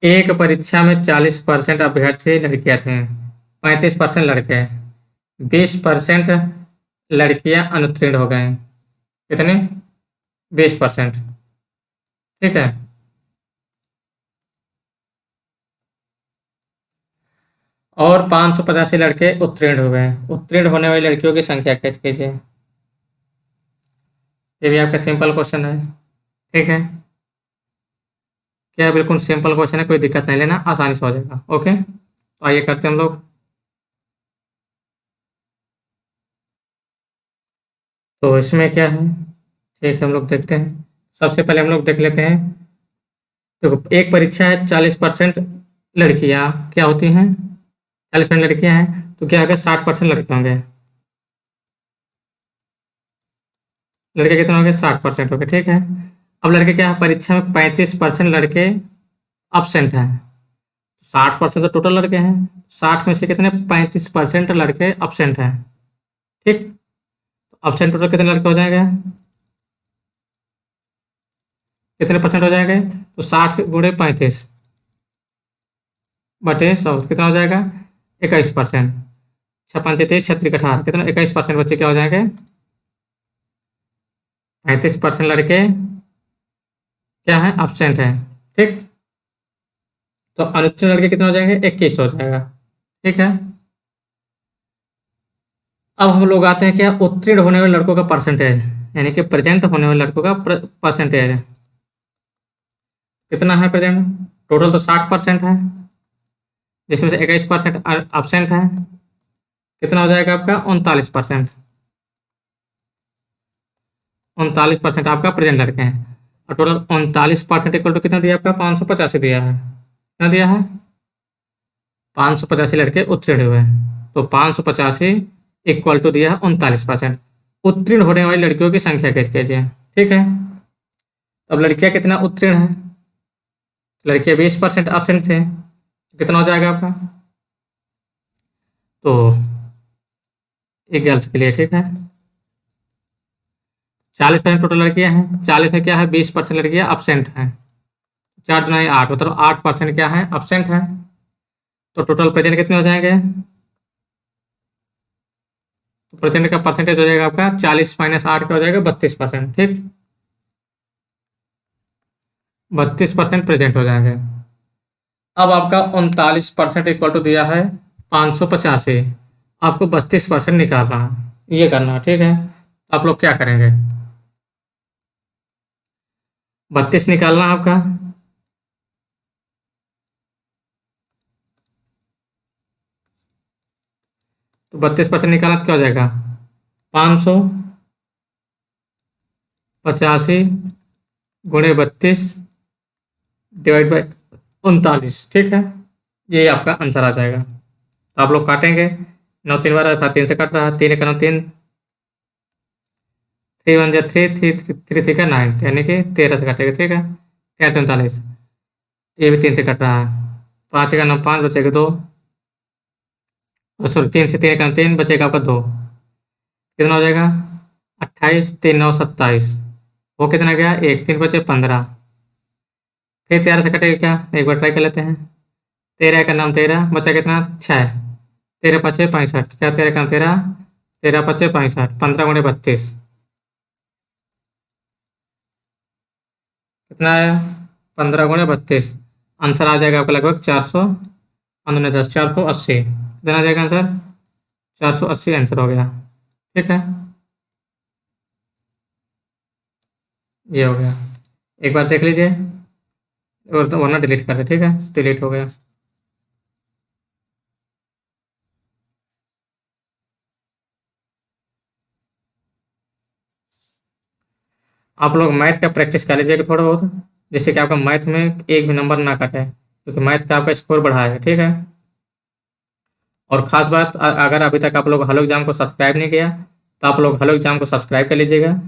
एक परीक्षा में 40% अभ्यर्थी लड़कियां थे, 35% लड़के, 20% लड़कियां अनुत्तीर्ण हो गए, कितने, 20%, ठीक है। और 585 लड़के उत्तीर्ण हुए, उत्तीर्ण होने वाली लड़कियों की संख्या कैसे कीजिए। ये भी आपका सिंपल क्वेश्चन है, ठीक है। क्या है, बिल्कुल सिंपल क्वेश्चन है, कोई दिक्कत नहीं लेना, आसानी से हो जाएगा। ओके, तो आइए करते हैं हम लोग। तो इसमें क्या है, ठीक है, हम लोग देखते हैं। सबसे पहले हम लोग देख लेते हैं। देखो, एक परीक्षा है, 40% लड़कियां क्या होती हैं, 40% लड़कियां हैं, तो क्या होगा, 60% लड़के होंगे। लड़के कितने होंगे, 60% हो गए, ठीक है। अब लड़के क्या है, परीक्षा में 35% लड़के absent हैं। 60% तो टोटल लड़के हैं, 60 में से कितने, 35% लड़के absent हैं, ठीक। absent टोटल कितने लड़के हो जाएंगे, कितने परसेंट हो जाएंगे, तो 60 × 35 बटे 100 कितना हो जाएगा, 21%। 6×5 = 30, 36 × 18 कितना, 21% बच्चे क्या हो जाएंगे, 35% लड़के क्या है, absent है, ठीक। तो अनुत्तीर्ण लड़के कितने हो जाएंगे, 21 हो जाएगा, ठीक है। अब हम लोग आते हैं क्या, उत्तीर्ण होने वाले लड़कों का परसेंटेज, यानी कि प्रेजेंट होने वाले लड़कों का परसेंटेज कितना है प्रेजेंट। टोटल तो 60% है, जिसमें से 21% absent है, कितना हो जाएगा आपका, 39%। 39% आपका प्रेजेंट लड़के हैं, और टोटल 39% इक्वल टू कितना दिया आपका, 585 दिया है, कितना दिया है, 585 लड़के उत्तीर्ण हुए हैं, तो 585 इक्वल टू दिया है 39%। उत्तीर्ण होने वाली लड़कियों की संख्या ज्ञात कीजिए, ठीक है। अब लड़कियां कितना उत्तीर्ण है, लड़कियां 20% absent थे, तो कितना हो जाएगा आपका, तो एक गर्ल्स के लिए, ठीक है। 40% टोटल लड़कियां हैं, 40 में क्या है, 20% लड़कियां absent हैं, 4×8 मतलब 8% क्या है, absent है। तो टोटल प्रेजेंट कितने हो जाएंगे, तो प्रेजेंट का परसेंटेज हो जाएगा आपका 40 - 8 क्या हो जाएगा, 32%, ठीक। 32% प्रेजेंट हो जाएंगे। अब आपका 39% इक्वल टू दिया है 585, आपको 32% निकालना है, ये करना है, ठीक है। आप लोग क्या करेंगे, 32 निकालना है आपका, तो 32% निकालना तो क्या हो जाएगा, 585 × 32 डिवाइड बाई 39, ठीक है। ये आपका आंसर आ जाएगा। तो आप लोग काटेंगे, 9 3 बार था, 3 से कट रहा है, 3 1 9 3, 3 1 3, 3 3 9, यानी कि 13 से कटेगा, ठीक है। 13 43, ये भी 3 से कट रहा है, 5 1 9 5 बचेगा 2, सॉरी 3 से 3 1 3 बचेगा आपका 2, कितना हो जाएगा, 28 3 9 27, वो कितना गया, 1 3 बचे 15, फिर 13 से कटेगा क्या, एक बार ट्राई कर लेते हैं। 13 का नाम 13 बचा कितना, 6, 13 5 65, क्या 13 का नाम 13, 13 5 65, 15 × 32 कितना आया, 15 × 32, आंसर आ जाएगा आपका लगभग 400, 10 480, कितना आ जाएगा आंसर, 480 आंसर हो गया, ठीक है। ये हो गया, एक बार देख लीजिए, और तो वरना डिलीट कर दे, ठीक है, डिलीट हो गया। आप लोग मैथ का प्रैक्टिस कर लीजिएगा थोड़ा बहुत, जिससे कि आपका मैथ में एक भी नंबर ना कटे, क्योंकि मैथ का आपका स्कोर बढ़ा है, ठीक है। और ख़ास बात, अगर अभी तक आप लोग हेलो एग्जाम को सब्सक्राइब नहीं किया, तो आप लोग हेलो एग्जाम को सब्सक्राइब कर लीजिएगा,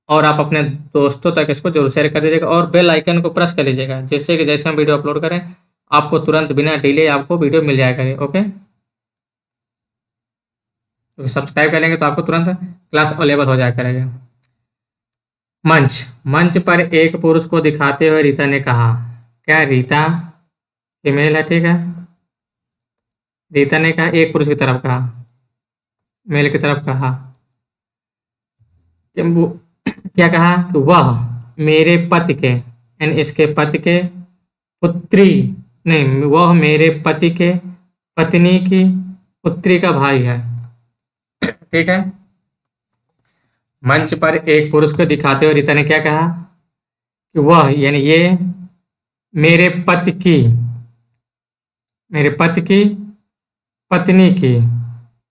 और आप अपने दोस्तों तक इसको जरूर शेयर कर दीजिएगा, और बेल आइकन को प्रेस कर लीजिएगा, जिससे कि जैसे हम वीडियो अपलोड करें, आपको तुरंत बिना डिले आपको वीडियो मिल जाया करे, ओके। क्योंकि सब्सक्राइब करेंगे तो आपको तुरंत क्लास अवेलेबल हो जाया करेगा। मंच, मंच पर एक पुरुष को दिखाते हुए रीता ने कहा, क्या रीता फीमेल है, ठीक है। रीता ने कहा, एक पुरुष की तरफ कहा, मेल की तरफ कहा, कि वो क्या कहा, कि वह मेरे पति के, यानी इसके पति के पुत्री, नहीं, वह मेरे पति के पत्नी की पुत्री का भाई है, ठीक है। मंच पर एक पुरुष को दिखाते हुए रीता ने क्या कहा कि वह यानी ये मेरे पति की मेरे पति की पत्नी की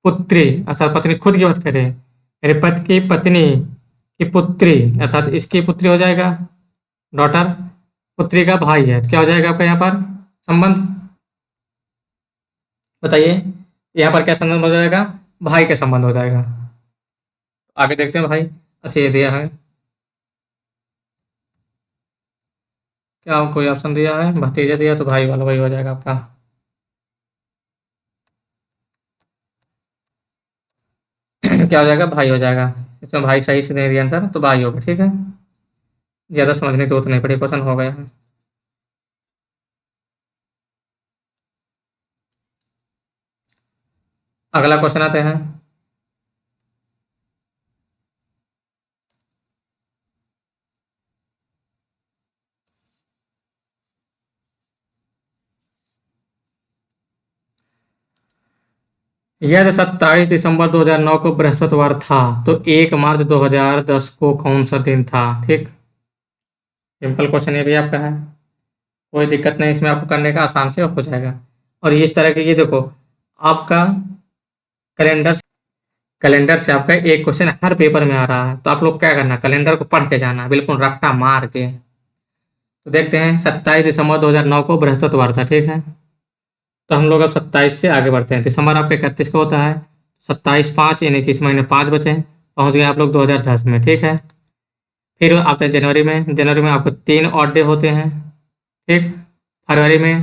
पुत्री अर्थात पत्नी खुद की बात करें, मेरे पति की पत्नी की पुत्री अर्थात इसकी पुत्री हो जाएगा डॉटर, पुत्री का भाई है तो क्या हो जाएगा आपका यहाँ पर संबंध बताइए। यहाँ पर क्या संबंध हो जाएगा, भाई का संबंध हो जाएगा। आगे देखते हैं भाई। अच्छा ये दिया है क्या, कोई ऑप्शन दिया है भतीजा दिया तो भाई वाला वही हो जाएगा आपका। क्या हो जाएगा, भाई हो जाएगा। इसमें भाई सही से नहीं दिया आंसर तो भाई होगा, ठीक है। ज़्यादा समझने की जरूरत नहीं पड़ी, पसंद हो गया है। अगला क्वेश्चन आते हैं। यदि 27 दिसंबर 2009 को बृहस्पतिवार था तो 1 मार्च 2010 को कौन सा दिन था, ठीक। सिंपल क्वेश्चन ये भी आपका है, कोई दिक्कत नहीं इसमें आपको करने का, आसान से हो जाएगा। और इस तरह के ये देखो आपका कैलेंडर कैलेंडर से आपका एक क्वेश्चन हर पेपर में आ रहा है तो आप लोग क्या करना, कैलेंडर को पढ़ के जाना बिल्कुल रट्टा मार के। तो देखते हैं 27 दिसंबर 2009 को बृहस्पतिवार था, ठीक है। तो हम लोग अब 27 से आगे बढ़ते हैं। दिसंबर आपका 31 का होता है, 27/5 यानी कि इस महीने 5 बचे, पहुंच गए आप लोग 2010 में, ठीक है। फिर आते हैं जनवरी में आपको 3 ऑड डे होते हैं, ठीक। फरवरी में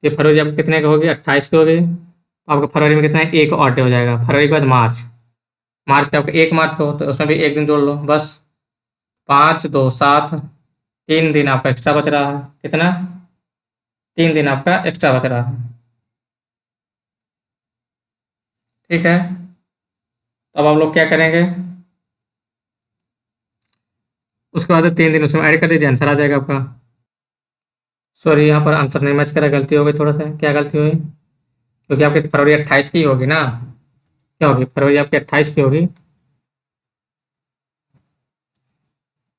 ये फरवरी आपको कितने की होगी, 28 की होगी, तो आपको फरवरी में कितना है, 1 ऑड डे हो जाएगा। फरवरी के बाद मार्च का आपका 1 मार्च को, तो उसमें भी एक दिन जोड़ लो बस, 5 2 7, 3 दिन आपका एक्स्ट्रा बच रहा है, कितना, 3 दिन आपका एक्स्ट्रा बच रहा है, ठीक है। तो अब आप लोग क्या करेंगे, उसके बाद 3 दिन उसमें ऐड कर दीजिए, आंसर आ जाएगा आपका। सॉरी यहाँ पर आंसर नहीं मैच करा, गलती हो गई, थोड़ा सा क्या गलती हुई, क्योंकि आपकी फरवरी 28 की होगी ना, क्या होगी, फरवरी आपकी 28 की होगी।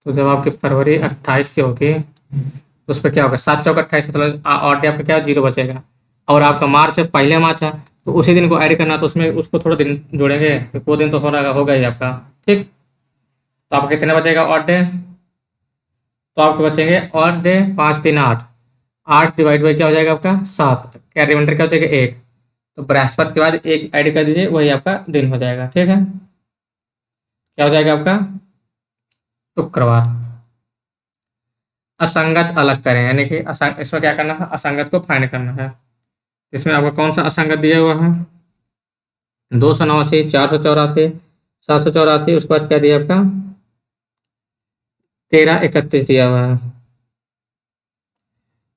तो जब आपकी फरवरी 28 की होगी तो उस पर क्या होगा, 7 चौक 28, मतलब और डे आपका क्या 0 बचेगा। और आपका मार्च है, पहले मार्च है, तो उसी दिन को ऐड करना, तो उसमें उसको थोड़ा दिन जोड़ेंगे तो वो दिन तो होगा ही आपका, ठीक। तो आपका कितना बचेगा ऑड डे, तो आपके बचेंगे ऑड डे 5 3 8, 8 डिवाइड बाई क्या हो जाएगा आपका 7, क्या रिमाइंडर क्या हो जाएगा 1, तो बृहस्पति के बाद एक ऐड कर दीजिए, वही आपका दिन हो जाएगा, ठीक है। क्या हो जाएगा आपका शुक्रवार। असंगत अलग करें, यानी कि इसमें क्या करना है, असंगत को फाइंड करना है। इसमें आपका कौन सा असंगत दिया हुआ है, 289, 484, 784, उसके बाद क्या दिया आपका 1331 दिया हुआ है।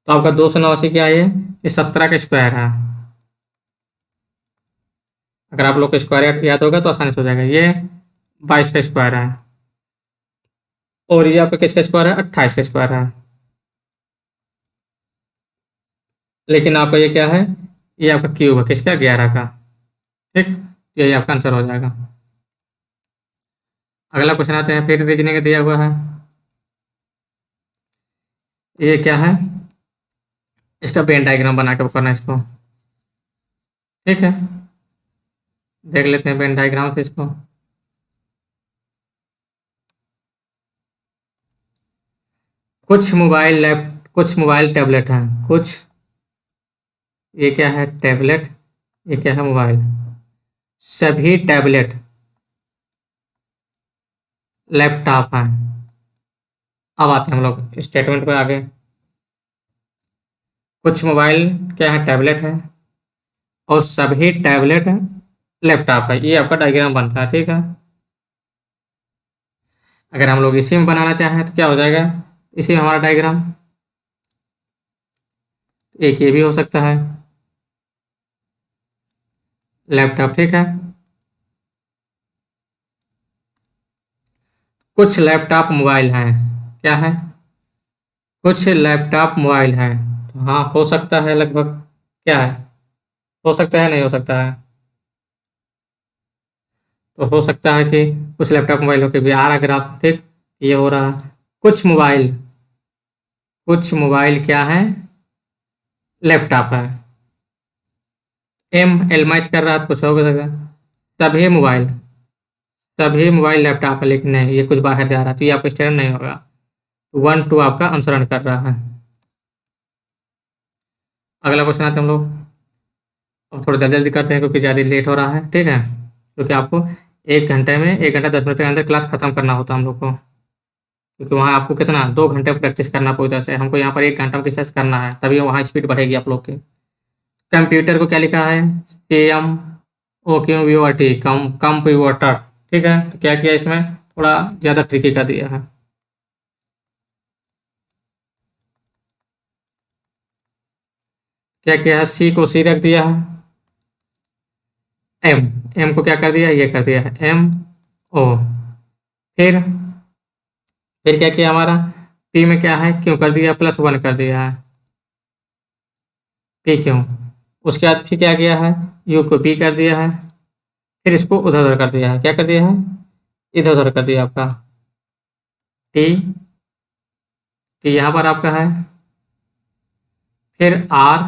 तो आपका 289 क्या है, ये 17 का स्क्वायर है। अगर आप लोग को स्क्वायर याद होगा तो आसानी से हो जाएगा। ये 22 का स्क्वायर है और ये आपका किसका स्क्वायर है, 28 का स्क्वायर है। लेकिन आपका ये क्या है, ये आपका क्यूब है, किसका 11 का, ठीक। यही आपका आंसर हो जाएगा। अगला क्वेश्चन आते हैं, फिर रीजनिंग दिया हुआ है। ये क्या है, इसका वेन डायग्राम बना के करना इसको, ठीक है। देख लेते हैं वेन डायग्राम से इसको। कुछ मोबाइल टैबलेट हैं, कुछ, ये क्या है टैबलेट, ये क्या है मोबाइल, सभी टैबलेट लैपटॉप हैं। अब आते हैं हम लोग स्टेटमेंट पर आगे। कुछ मोबाइल क्या है, टैबलेट है, और सभी टैबलेट लैपटॉप है, ये आपका डायग्राम बनता है, ठीक है। अगर हम लोग इसी में बनाना चाहें तो क्या हो जाएगा, इसी में हमारा डायग्राम, एक ये भी हो सकता है लैपटॉप, ठीक है। कुछ लैपटॉप मोबाइल हैं, क्या है, कुछ लैपटॉप मोबाइल हैं, तो हाँ हो सकता है लगभग, क्या है, हो सकता है नहीं हो सकता है, तो हो सकता है कि कुछ लैपटॉप मोबाइल हो के बिहार अगर आप ठीक ये हो रहा है। कुछ मोबाइल क्या है, लैपटॉप है। एम एल मैच कर रहा है तो कुछ हो सकेगा। सभी मोबाइल सभी मोबाइल लैपटॉप है, लेकिन नहीं ये कुछ बाहर जा रहा है तो ये आपका स्टेटमेंट नहीं होगा। 1 2 आपका अनुसरण कर रहा है। अगला क्वेश्चन आते हैं हम लोग। अब थोड़ा जल्दी जल्दी करते हैं क्योंकि ज़्यादा लेट हो रहा है, ठीक है। क्योंकि आपको 1 घंटा 10 मिनट के अंदर क्लास खत्म करना होता है हम लोग को। क्योंकि वहाँ आपको कितना 2 घंटे प्रैक्टिस करना पूरी तरह से, हमको यहाँ पर 1 घंटा में किस तरह से करना है, तभी वहाँ स्पीड बढ़ेगी आप लोग की। कंप्यूटर को क्या लिखा है, CMOQURT, कंप्यूटर, ठीक है। तो क्या किया इसमें, थोड़ा ज़्यादा ट्रिकी कर दिया है। क्या किया है, सी को सी रख दिया है। एम एम को क्या कर दिया, ये कर दिया है MO। फिर फिर क्या किया हमारा, पी में क्या है, क्यों कर दिया, +1 कर दिया है, पी क्यों। उसके बाद फिर क्या किया है, यू को पी कर दिया है। फिर इसको उधर उधर कर दिया है, क्या कर दिया है, इधर उधर कर दिया आपका। टी टी यहाँ पर आपका है। फिर आर,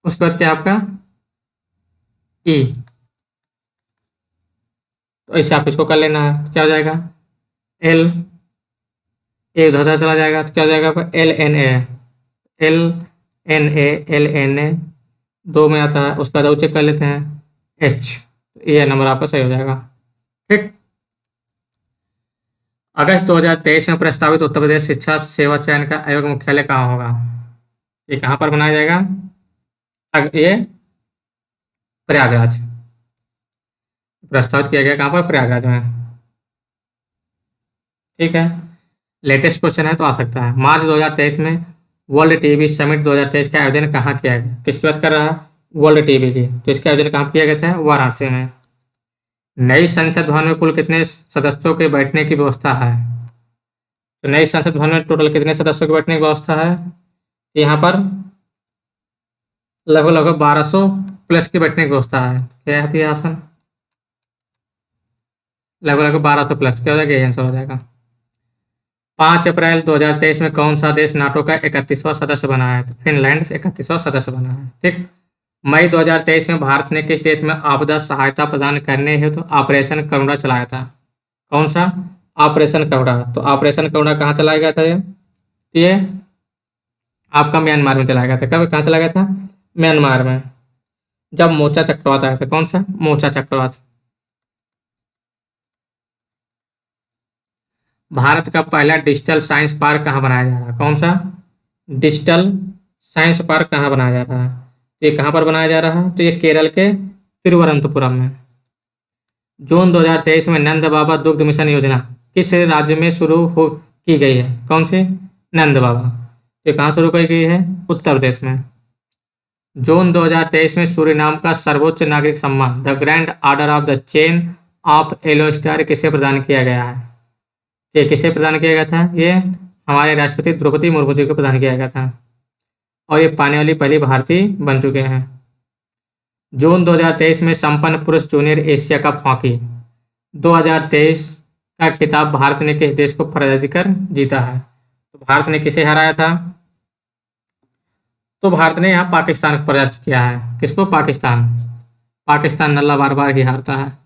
उसके बाद क्या आपका ई। तो ऐसे आप इसको कर लेना है, तो क्या हो जाएगा, एल, ए उधर उधर चला जाएगा तो क्या हो जाएगा आपका LNA। दो में आता है, उसका दो चेक कर लेते हैं, H। ये नंबर आपका सही हो जाएगा, ठीक। अगस्त 2023 में प्रस्तावित उत्तर प्रदेश शिक्षा सेवा चयन का आयोग मुख्यालय कहाँ होगा, ये कहाँ पर बनाया जाएगा, ये प्रयागराज। प्रस्तावित किया गया कहाँ पर, प्रयागराज में, ठीक है। लेटेस्ट क्वेश्चन है तो आ सकता है। मार्च 2023 में वर्ल्ड टीबी समिट 2023 का आयोजन कहाँ किया गया, किसकी बात कर रहा है, वर्ल्ड टीबी की। तो इसका आयोजन कहाँ किया गया था, वाराणसी में। नई संसद भवन में कुल कितने सदस्यों के बैठने की व्यवस्था है, तो नई संसद भवन में टोटल कितने सदस्यों के बैठने की व्यवस्था है, यहाँ पर लगभग लगभग 1200 प्लस की बैठने की व्यवस्था है। क्या है आसन, लगभग लगभग 1200 प्लस, क्या हो जाएगा, आंसर हो जाएगा। 5 अप्रैल 2023 में कौन सा देश नाटो का 31वां सदस्य बना है, तो फिनलैंड 31वां सदस्य बना है, ठीक। मई 2023 में भारत ने किस देश में आपदा सहायता प्रदान करने हेतु ऑपरेशन करुणा चलाया था, कौन सा, ऑपरेशन करुणा। तो ऑपरेशन करुणा कहाँ चलाया गया था, ये आपका म्यांमार में चलाया गया था। कब, कहाँ चलाया गया था, म्यांमार में, जब मोर्चा चक्रवात आया था। कौन सा, मोर्चा चक्रवात। भारत का पहला डिजिटल साइंस पार्क कहाँ बनाया जा रहा है, कौन सा, डिजिटल साइंस पार्क कहाँ बनाया जा रहा है, ये कहाँ पर बनाया जा रहा है, तो ये केरल के तिरुवनंतपुरम में। जून 2023 में नंद बाबा दुग्ध मिशन योजना किस राज्य में शुरू हो की गई है, कौन सी, नंद बाबा। ये कहाँ शुरू की गई है, उत्तर प्रदेश में। जून 2023 में सूरीनाम का सर्वोच्च नागरिक सम्मान the grand order of the chain of yellow star किसे प्रदान किया गया है, ये किसे प्रदान किया गया था, ये हमारे राष्ट्रपति द्रौपदी मुर्मू जी को प्रदान किया गया था, और ये पाने वाली पहली भारतीय बन चुके हैं। जून 2023 में संपन्न पुरुष जूनियर एशिया कप हॉकी 2023 का खिताब भारत ने किस देश को पराजित कर जीता है, तो भारत ने किसे हराया था, तो भारत ने यहाँ पाकिस्तान को पराजित किया है। किसको, पाकिस्तान नल्ला बार बार ही हारता है।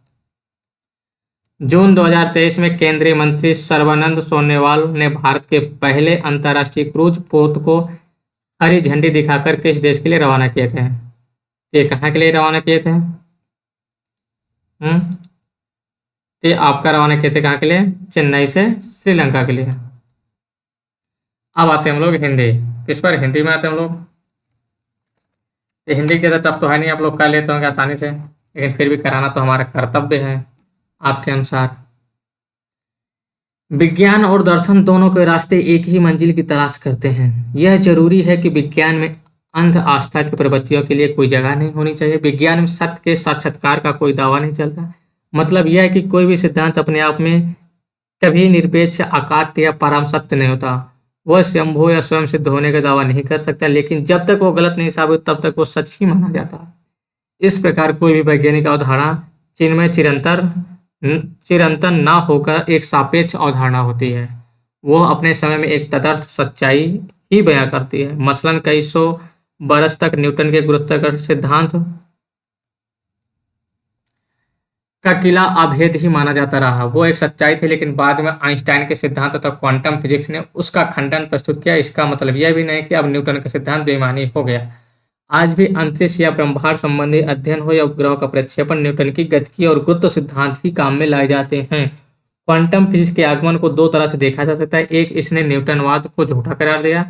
जून 2023 में केंद्रीय मंत्री सर्बानंद सोनोवाल ने भारत के पहले अंतर्राष्ट्रीय क्रूज पोत को हरी झंडी दिखाकर किस देश के लिए रवाना किए थे, ये कहाँ के लिए रवाना किए थे, ये आपका रवाना किए थे कहाँ के लिए, चेन्नई से श्रीलंका के लिए। अब आते हैं हम लोग हिंदी, किस पर, हिंदी में आते हैं हम लोग। ये हिंदी के अंदर तब तो है नहीं, आप लोग कर लेते होंगे आसानी से, लेकिन फिर भी कराना तो हमारा कर्तव्य है आपके अनुसार। विज्ञान और दर्शन दोनों के रास्ते एक ही मंजिल की तलाश करते हैं। यह जरूरी है कि विज्ञान में अंध आस्था की प्रवृत्तियों के लिए कोई जगह नहीं होनी चाहिए। विज्ञान में सत्य के साक्षात्कार का कोई दावा नहीं चलता। मतलब यह है कि कोई भी सिद्धांत अपने आप में कभी निरपेक्ष, अकाट्य या परम सत्य नहीं होता। वह स्वयंभू या स्वयं सिद्ध होने का दावा नहीं कर सकता, लेकिन जब तक वो गलत नहीं साबित तब तक वो सच ही माना जाता है। इस प्रकार कोई भी वैज्ञानिक अवधारणा चिन्मय चिरंतन ना होकर एक सापेक्ष अवधारणा होती है। वो अपने समय में एक तदर्थ सच्चाई ही बयां करती है। मसलन कई सौ बरस तक न्यूटन के गुरुत्वाकर्षण सिद्धांत का किला अभेद ही माना जाता रहा। वो एक सच्चाई थी, लेकिन बाद में आइंस्टाइन के सिद्धांत तथा क्वांटम फिजिक्स ने उसका खंडन प्रस्तुत किया। इसका मतलब यह भी नहीं कि अब न्यूटन का सिद्धांत बेईमानी हो गया। आज भी अंतरिक्ष या ब्रह्मांड संबंधी अध्ययन हो या उपग्रहों का प्रक्षेपण, न्यूटन की गतिकी और गुरुत्व सिद्धांत ही काम में लाए जाते हैं। क्वांटम फिजिक्स के आगमन को दो तरह से देखा जा सकता है। एक, इसने न्यूटनवाद को झूठा करार दिया।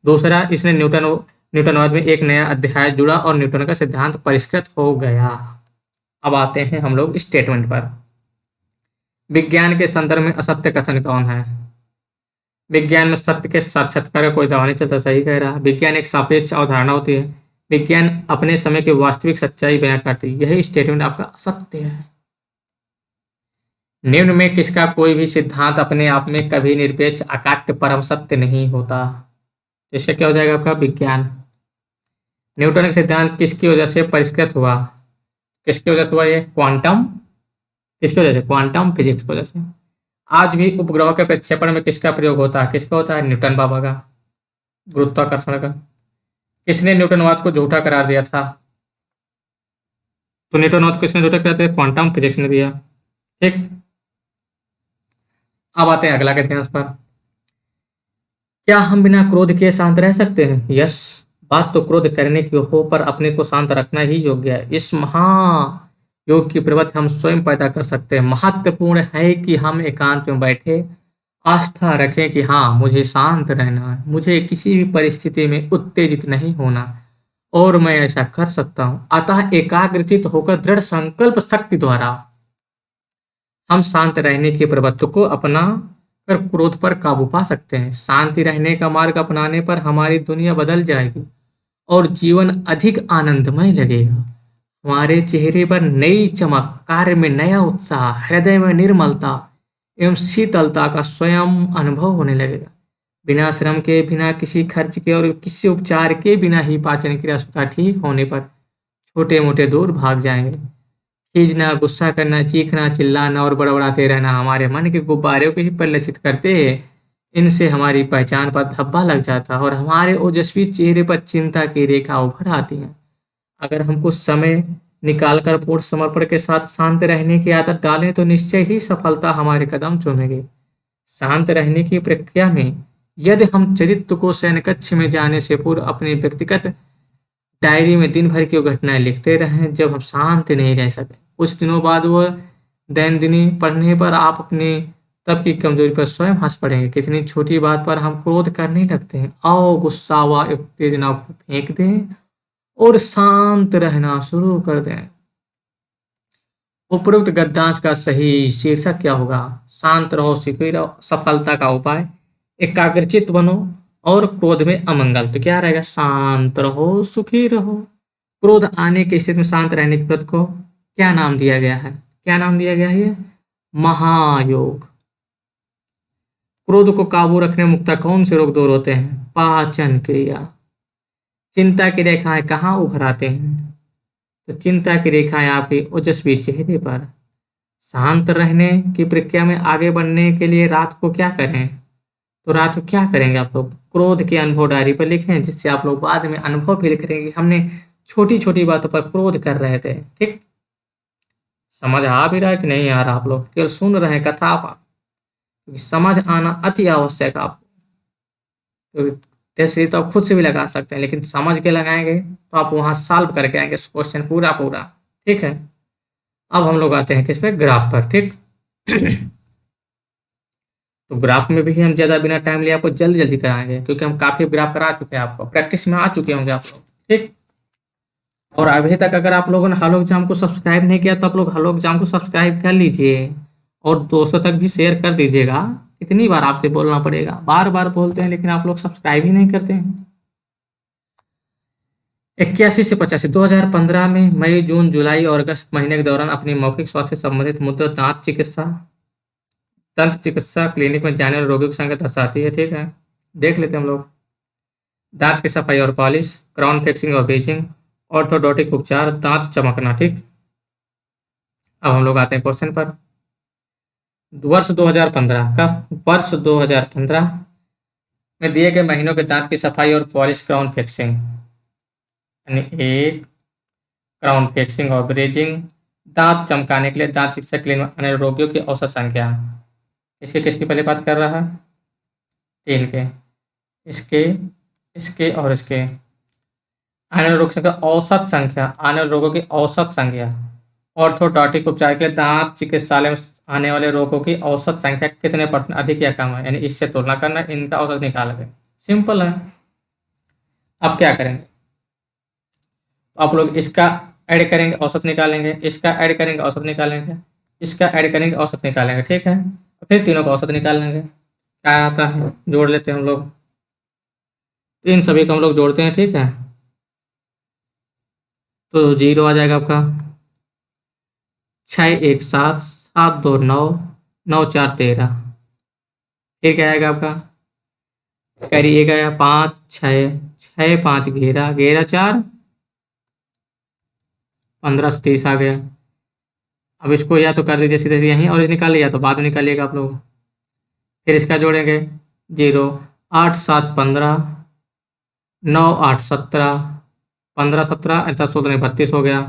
दूसरा, इसने न्यूटनवाद में एक नया अध्याय जुड़ा और न्यूटन का सिद्धांत परिष्कृत हो गया। अब आते हैं हम लोग स्टेटमेंट पर। विज्ञान के संदर्भ में असत्य कथन कौन है? विज्ञान में सत्य के साक्षात्कार का कोई दावा नहीं चलता, सही कह रहा। विज्ञान एक सापेक्ष अवधारणा होती है। विज्ञान अपने समय की वास्तविक सच्चाई बयां करती है। यही स्टेटमेंट आपका असत्य है। निम्न में किसका कोई भी सिद्धांत अपने आप में कभी निरपेक्ष, अकाट्य, परम सत्य नहीं होता? इसका क्या हो जाएगा आपका? विज्ञान। न्यूटन का सिद्धांत किसकी वजह से परिष्कृत हुआ? किसकी वजह से हुआ ये? क्वांटम। किसकी वजह से? क्वांटम फिजिक्स की वजह से। आज भी उपग्रहों के प्रक्षेपण में किसका प्रयोग होता है? किसका होता है? न्यूटन बाबा का, गुरुत्वाकर्षण का। किसने न्यूटनवाद को झूठा करार दिया था? तो न्यूटनवाद को किसने झूठा करार दिया? क्वांटम फिजिक्स ने दिया। ठीक, अब आते हैं अगला के इतिहास पर। क्या हम बिना क्रोध के शांत रह सकते हैं? यस। बात तो क्रोध करने की हो, पर अपने को शांत रखना ही योग्य है। इस महायोग की प्रवृत्ति हम स्वयं पैदा कर सकते हैं। महत्वपूर्ण है कि हम एकांत में बैठे आस्था रखें कि हाँ, मुझे शांत रहना है, मुझे किसी भी परिस्थिति में उत्तेजित नहीं होना और मैं ऐसा कर सकता हूँ। अतः एकाग्रचित होकर दृढ़ संकल्प शक्ति द्वारा हम शांत रहने की प्रवृत्ति को अपना कर क्रोध पर काबू पा सकते हैं। शांति रहने का मार्ग अपनाने पर हमारी दुनिया बदल जाएगी और जीवन अधिक आनंदमय लगेगा। हमारे चेहरे पर नई चमक, कार्य में नया उत्साह, हृदय में निर्मलता एवं शीतलता का स्वयं अनुभव होने लगेगा। बिना श्रम के, बिना किसी खर्च के और किसी उपचार के बिना ही पाचन क्रिया ठीक होने पर छोटे मोटे दूर भाग जाएंगे। खींचना, गुस्सा करना, चीखना, चिल्लाना और बड़बड़ाते रहना हमारे मन के गुब्बारे को ही परिलक्षित करते हैं। इनसे हमारी पहचान पर धब्बा लग जाता है और हमारे ओजस्वी चेहरे पर चिंता की रेखा उभर आती है। अगर हम कुछ समय निकालकर पूर्ण समर्पण के साथ शांत रहने की आदत डालें तो निश्चय ही सफलता हमारे कदम चूमेगी। शांत रहने की प्रक्रिया में यदि हम चरित्र को शयन कक्ष में जाने से पूर्व अपनी व्यक्तिगत डायरी में दिन भर की घटनाएं लिखते रहें जब हम शांत नहीं रह सके, कुछ दिनों बाद वह दैनंदिनी पढ़ने पर आप अपनी तब की कमजोरी पर स्वयं हंस पड़ेंगे। कितनी छोटी बात पर हम क्रोध करने लगते हैं। आओ गुस्सा व उत्तेजना को फेंक दें और शांत रहना शुरू कर दें। उपरोक्त गद्यांश का सही शीर्षक क्या होगा? शांत रहो, सुखी रहो, सफलता का उपाय, एकाग्रचित बनो और क्रोध में अमंगल। तो क्या रहेगा? शांत रहो, सुखी रहो। क्रोध आने की स्थिति में शांत रहने की व्रत को क्या नाम दिया गया है? क्या नाम दिया गया है? महायोग। क्रोध को काबू रखने में मुख्यतः कौन से रोग दूर होते हैं? पाचन क्रिया। चिंता की रेखाएं कहाँ उभर आते हैं? तो चिंता की रेखाएं आपके ओजस्वी चेहरे पर। शांत रहने की प्रक्रिया में आगे बढ़ने के लिए रात को क्या करें? तो रात को क्या करेंगे आप लोग? क्रोध के अनुभव डायरी पर लिखें, जिससे आप लोग बाद में अनुभव फील करेंगे। हमने छोटी छोटी बातों पर क्रोध कर रहे थे। ठीक, समझ आ भी रहा है कि नहीं आ रहा? आप लोग केवल सुन रहे हैं कथा आप, क्योंकि समझ आना अति आवश्यक है आपको। क्योंकि टेस्ट तो आप खुद से भी लगा सकते हैं, लेकिन समझ के लगाएंगे तो आप वहां सॉल्व करके आएंगे क्वेश्चन पूरा पूरा। ठीक है, अब हम लोग आते हैं किस पे? ग्राफ पर। ठीक तो ग्राफ में भी हम ज़्यादा बिना टाइम लिए आपको जल्दी जल्दी कराएंगे, क्योंकि हम काफ़ी ग्राफ करा चुके हैं, आपको प्रैक्टिस में आ चुके होंगे आप लोग। ठीक, और अभी तक अगर आप लोगों ने हलो एग्जाम को सब्सक्राइब नहीं किया तो आप लोग हलो एग्जाम को सब्सक्राइब कर लीजिए और दोस्तों तक भी शेयर कर दीजिएगा। कितनी बार आपसे बोलना पड़ेगा? बार बार बोलते हैं लेकिन आप लोग सब्सक्राइब ही नहीं करते हैं। 81 से 85 2015 में मई, जून, जुलाई और अगस्त महीने के दौरान अपनी मौखिक स्वास्थ्य से संबंधित मुद्दों दांत चिकित्सा, दंत चिकित्सा क्लिनिक में जाने वाले रोगियों की संख्या दर्शाती है। ठीक है, देख लेते हैं हम लोग। दांत की सफाई और पॉलिश, क्राउन फिक्सिंग और ब्लीचिंग, ऑर्थोडोंटिक उपचार, दांत चमकना। ठीक, अब हम लोग आते हैं क्वेश्चन पर। वर्ष 2015 का, वर्ष 2015 में दिए गए महीनों के दांत की सफाई और पॉलिश, क्राउन फिक्सिंग, यानी एक क्राउन फिक्सिंग और ब्रेजिंग, दांत चमकाने के लिए दांत चिकित्सा क्लिनिक में आने वाले रोगियों की औसत संख्या। किसकी किसकी पहले बात कर रहा है? तीन के, इसके, इसके और इसके। आने वाले रोग संख्या, औसत संख्या, आने वाले रोगों की औसत संख्या। ऑर्थोडोंटिक उपचार के लिए दांत चिकित्सालय में आने वाले रोगों की औसत संख्या कितने % अधिक या कम है, यानी इससे तुलना करना, इनका औसत निकालोगे। सिंपल है। अब क्या करेंगे? आप लोग इसका ऐड करेंगे, औसत निकालेंगे, इसका ऐड करेंगे, औसत निकालेंगे, इसका ऐड करेंगे, औसत निकालेंगे। ठीक है, फिर तीनों का औसत निकाल लेंगे। क्या आता है, जोड़ लेते हैं हम लोग। तो इन सभी को हम लोग जोड़ते हैं। ठीक है, तो 0 आ जाएगा आपका, 6 1 7, 7 2 9, 9 4 13। फिर क्या आएगा आपका, कैरी 1 आया, 5 6, 6 5 11, 11 4, 15 से 30 आ गया। अब इसको या तो कर दीजिए सीधे सीधे यहीं और निकालिए, या तो बाद में निकालिएगा आप लोग। फिर इसका जोड़ेंगे, 0 8 7 15, 9 8 17, 15 17, 16 32 हो गया।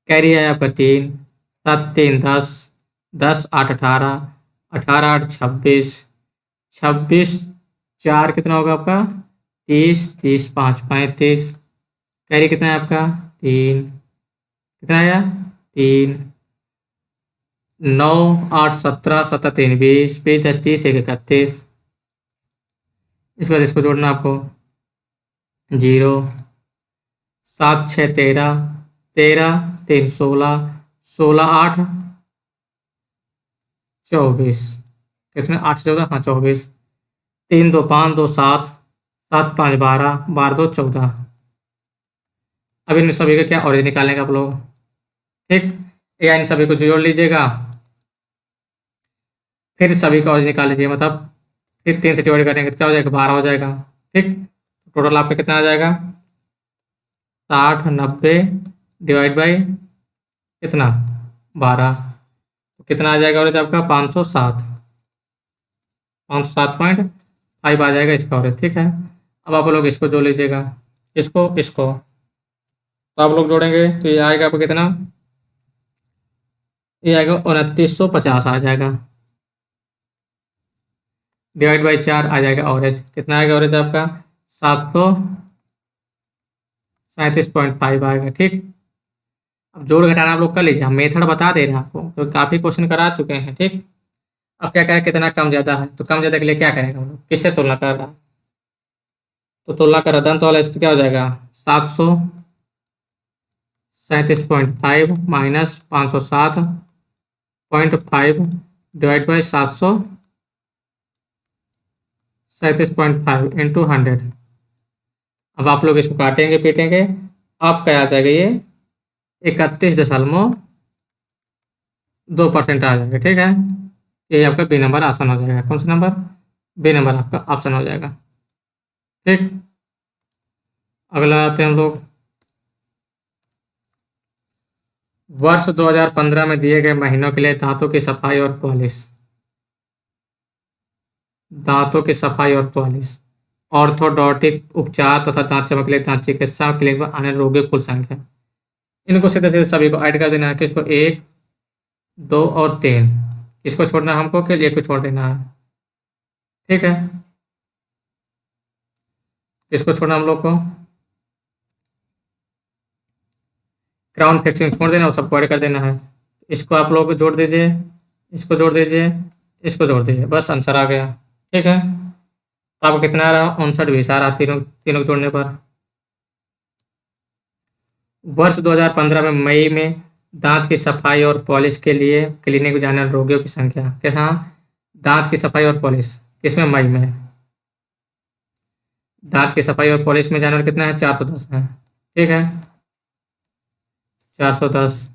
कैरी आया आपका 3, 7 3 10, 10 8 18, 18 8 26, 26 4 कितना होगा आपका, 30, 30 5 35। कैरी कितना है आपका, 3, कितना आया, 3, 9 8 17, 17 3 20, 20 30 1 31। इसके बाद इसको जोड़ना आपको, 0 7 6 13, 13 3 16, 16 8 24, कितने, 8 से 14, हाँ 24, 3 2 5 2 7, 7 5 12, 12 2 14। अब इन सभी का क्या ऑरेंज निकालेंगे आप लोग। ठीक, या इन सभी को जोड़ लीजिएगा, फिर सभी का ऑरेंज निकाल लीजिए, मतलब फिर 3 से डिवाइड करेंगे तो क्या हो जाएगा, 12 हो जाएगा। ठीक, टोटल आपका कितना आ जाएगा, 60 90 डिवाइड बाई कितना, 12, तो कितना आ जाएगा ऑरेंज आपका, 507, 507.5 आ जाएगा इसका ऑरेंज। ठीक है, अब आप लोग इसको जोड़ लीजिएगा, इसको इसको, तो आप लोग जोड़ेंगे तो ये आएगा आपको कितना, ये आएगा 2950 आ जाएगा, डिवाइड बाई 4 आ जाएगा ऑरेंज। कितना आएगा ऑरेंज आपका, 737.5 आएगा। ठीक, अब जोड़ घटाना आप लोग कर लीजिए, हम मेथड बता दे रहे हैं आपको, तो काफ़ी क्वेश्चन करा चुके हैं। ठीक, अब क्या करें, कितना कम ज़्यादा है, तो कम ज़्यादा के लिए क्या करेंगे हम लोग, किससे तुलना कर रहा है, तो तुलना कर रहा था तो वाला तो क्या हो जाएगा, 737.5 माइनस 507.5 डिवाइड बाई 737.5 इंटू 100। अब आप लोग इसको काटेंगे पीटेंगे, आपका आ जाएगा ये 31.2% आ जाएगा। ठीक है, ये आपका बी नंबर ऑप्शन हो जाएगा। कौन सा नंबर, बी नंबर आपका ऑप्शन हो जाएगा। ठीक, अगला आते हैं हम लोग, वर्ष 2015 में दिए गए महीनों के लिए दांतों की सफाई और पॉलिश, दांतों की सफाई और पॉलिश, ऑर्थोडोंटिक उपचार तथा दांत चमक के लिए दांत चिकित्सा क्लिनिक में आने रोगी कुल संख्या। इनको सीधे सीधे सभी को ऐड कर देना है, किसको, 1 2 और 3। किसको छोड़ना है हमको, कि लिए को छोड़ देना है। ठीक है, किसको छोड़ना हम लोग को, क्राउन फिक्सिंग छोड़ देना और सबको ऐड कर देना है। इसको आप लोग जोड़ दीजिए, इसको जोड़ दीजिए, इसको जोड़ दीजिए, बस आंसर आ गया। ठीक है, तो आपको कितना आ रहा, 59 आ रहा, तीनों तीनों को जोड़ने पर। वर्ष 2015 में मई में दांत की सफाई और पॉलिश के लिए क्लिनिक में जाने वाले रोगियों की संख्या, कैसा, दांत की सफाई और पॉलिश किसमें, मई में, दांत की सफाई और पॉलिश में जाने वाले कितना है, 410 है। ठीक है, 410।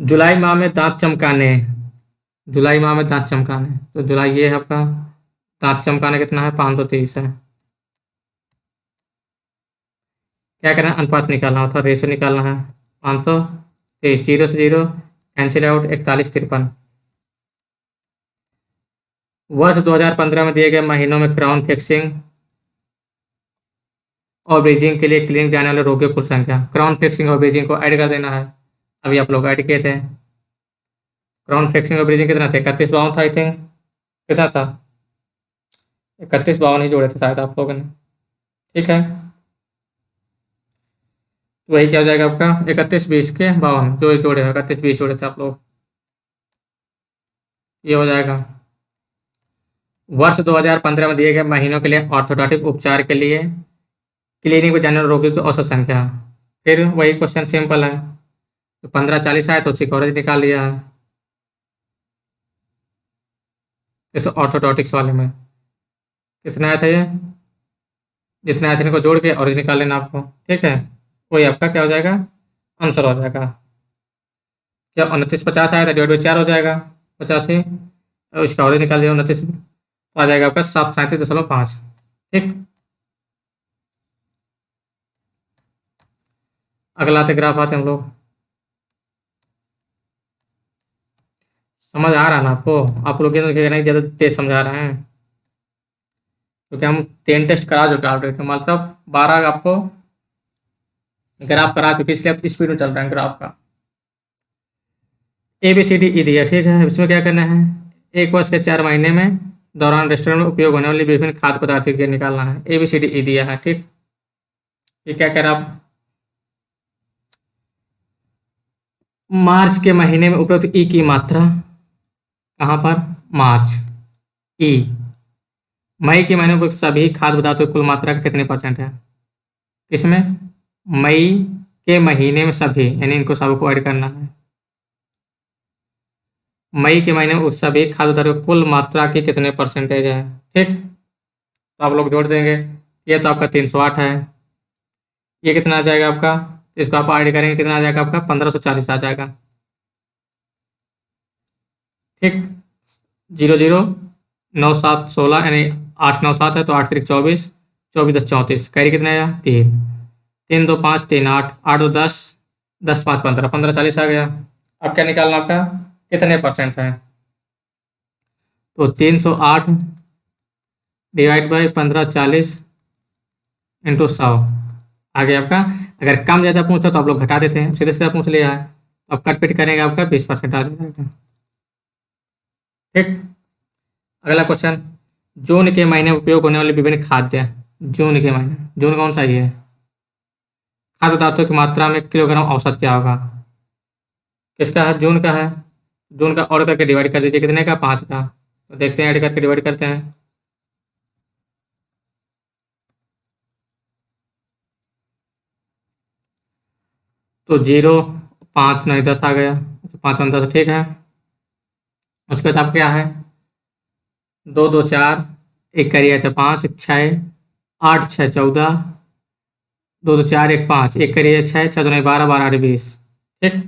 जुलाई माह में दांत चमकाने, जुलाई माह में दांत चमकाने, तो जुलाई ये है आपका, दांत चमकाने कितना है, 530 है। क्या करना है, अनुपात निकालना होता है, रेशो निकालना है। 500 23, 0 से 0 कैंसिल आउट, 41 53। वर्ष 2015 में दिए गए महीनों में क्राउन फिक्सिंग और ब्रीजिंग के लिए क्लिनिक जाने वाले रोगियों की कुल संख्या। क्राउन फिक्सिंग और ब्रीजिंग को ऐड कर देना है। अभी आप लोग ऐड किए थे। क्राउन फिक्सिंग और ब्रीजिंग कितना थे, 31 52 था आई थिंक। कितना था, 31 52 ही जोड़े थे शायद आप लोगों ने। ठीक है, तो वही क्या हो जाएगा आपका, 31 20 के 52 जो जोड़े 31 20 जोड़े थे आप लोग, ये हो जाएगा। वर्ष 2015 में दिए गए महीनों के लिए ऑर्थोडोंटिक उपचार के लिए क्लिनिक में जाने वाले रोगियों की औसत संख्या। फिर वही क्वेश्चन सिंपल है, तो 15 40 आए तो उसी का एवरेज निकाल लिया है। इस ऑर्थोडोंटिक्स वाले में कितना आया था, ये जितना आया था इनको जोड़ के एवरेज निकाल लेना आपको। ठीक है, वही आपका क्या हो जाएगा, आंसर हो जाएगा। क्या 29 50 आया था, डिवाइड बाई 4 हो जाएगा 85, और इसका एवरेज निकाल दिया 29, आ जाएगा आपका 737.5। ठीक, अगला आते ग्राफ आते हम लोग। समझ आ रहा है ना आपको, आप लोग ये तो कहना है ज़्यादा तेज समझा रहे हैं, क्योंकि हम 10 टेस्ट करा चुके हैं ऑलरेडी, मतलब 12 आपको ग्राफ करा चुके, इसलिए अब स्पीड में चल रहा है ग्राफ का। ABCD दिया, ठीक है। इसमें क्या करना है, एक वर्ष के 4 महीने में दौरान रेस्टोरेंट में उपयोग होने वाली विभिन्न खाद्य पदार्थों के निकालना है। ABCD दिया है, ठीक। ये क्या कह रहा आप, मार्च के महीने में उपरोक्त ई की मात्रा, कहाँ पर, मार्च, ई। मई के महीने में उपरोक्त सभी खाद्य पदार्थों की कुल मात्रा का कितने % है, किसमें, मई के महीने में सभी, यानी इनको सबको ऐड करना है। मई के महीने में सभी खाद्य पदार्थों की कुल मात्रा की कितने % है, ठीक। तो आप लोग जोड़ देंगे, ये तो आपका 308 है, ये कितना आ जाएगा आपका, इसको आप ऐड करेंगे कितना आ जाएगा आपका, 1540 आ जाएगा। ठीक, 0 0 9 7 16, यानी 8 9 7 है तो 8 3 24, 24 10 34, कैरी कितना आया, 3 3 2 5 3 8, 8 2 10, 10 5 15, 15 40 आ गया। अब क्या निकालना आपका, कितने % है, तो 308 डिवाइड बाई 1540 इंटू 100 आ गया आपका। अगर कम ज़्यादा पूछता तो आप लोग घटा देते हैं, सीधे सीधा पूछ लिया है। अब कट पिट करेंगे आपका 20% आ जाएगा। ठीक, अगला क्वेश्चन, जून के महीने में उपयोग होने वाले विभिन्न खाद्य, जून के महीने, जून कौन सा है, खाद्य पदार्थों की मात्रा में किलोग्राम औसत क्या होगा, किसका है, जून का है। जून का और करके डिवाइड कर दीजिए, कितने का, 5 का। तो देखते हैं, ऐड करके डिवाइड करते हैं। तो 0 5 नहीं 10 आ गया, 5 1 10, ठीक है। उसके बाद आप क्या है, 2 2 4, एक करिए था 5 6 8 6 14, 2 2 4 1 5, एक करिए 6 6 2 12 12 8 20। ठीक,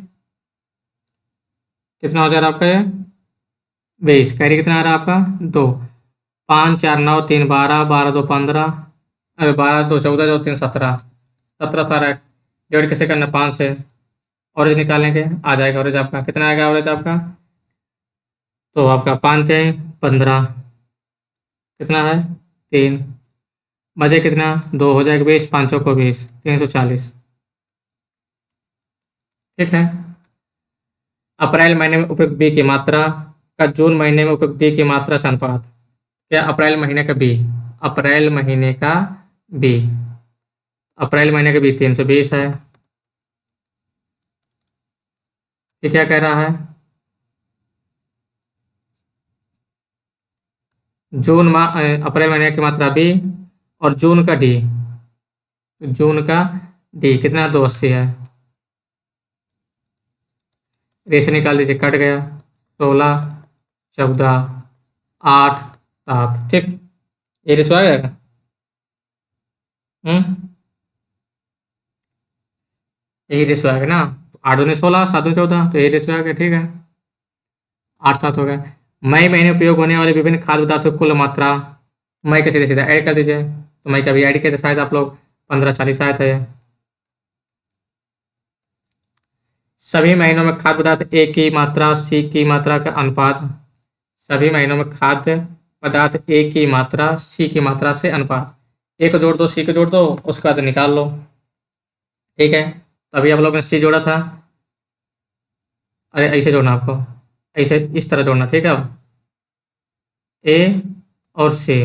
कितना हो जा रहा है आपका, 20, कैरी कितना आ रहा है आपका, 2 5 4 9 3 12, 12 2 15, अरे 12 2 14, 2 3 17, 17 सारा डिवाइड कैसे करना, 5 से, ऑरेंज निकालेंगे, आ जाएगा ऑरेंज आपका, कितना आएगा ऑरेंज आपका, तो आपका 5 3 15, कितना है, 3, बचे कितना, 2 हो जाएगा 20, 5 को 20, 340। ठीक है, अप्रैल महीने में उपयुक्त बी की मात्रा का जून महीने में उपयुक्त डी की मात्रा से अनुपात, क्या अप्रैल महीने का बी, अप्रैल महीने का बी, अप्रैल महीने का बी 320 है। ये क्या कह रहा है, जून माह अप्रैल महीने की मात्रा बी और जून का डी, जून का डी कितना, 280 है। रेशो निकाल दीजिए, कट गया, 16 14 8 7, ठीक, ये रेशो आ गया। यही रेशो आ गया ना, 8 दूनी 16 7 दूनी 14, तो यही रेशो आ गया, ठीक है, 8 7 हो गया। मई महीने उपयोग होने वाले विभिन्न खाद्य पदार्थों की कुल मात्रा, मई का सीधे सीधा ऐड कर दीजिए, तो मई का भी ऐड किया था शायद आप लोग, 15 40 आए थे, सभी महीनों में खाद्य पदार्थ ए की मात्रा सी की मात्रा का अनुपात, सभी महीनों में खाद्य पदार्थ ए की मात्रा सी की मात्रा से अनुपात, ए को जोड़ दो सी को जोड़ दो उसके बाद निकाल लो। ठीक है, तो अभी आप लोग ने सी जोड़ा था, अरे ऐसे जोड़ना आपको, ऐसे इस तरह जोड़ना। ठीक है, अब ए और सी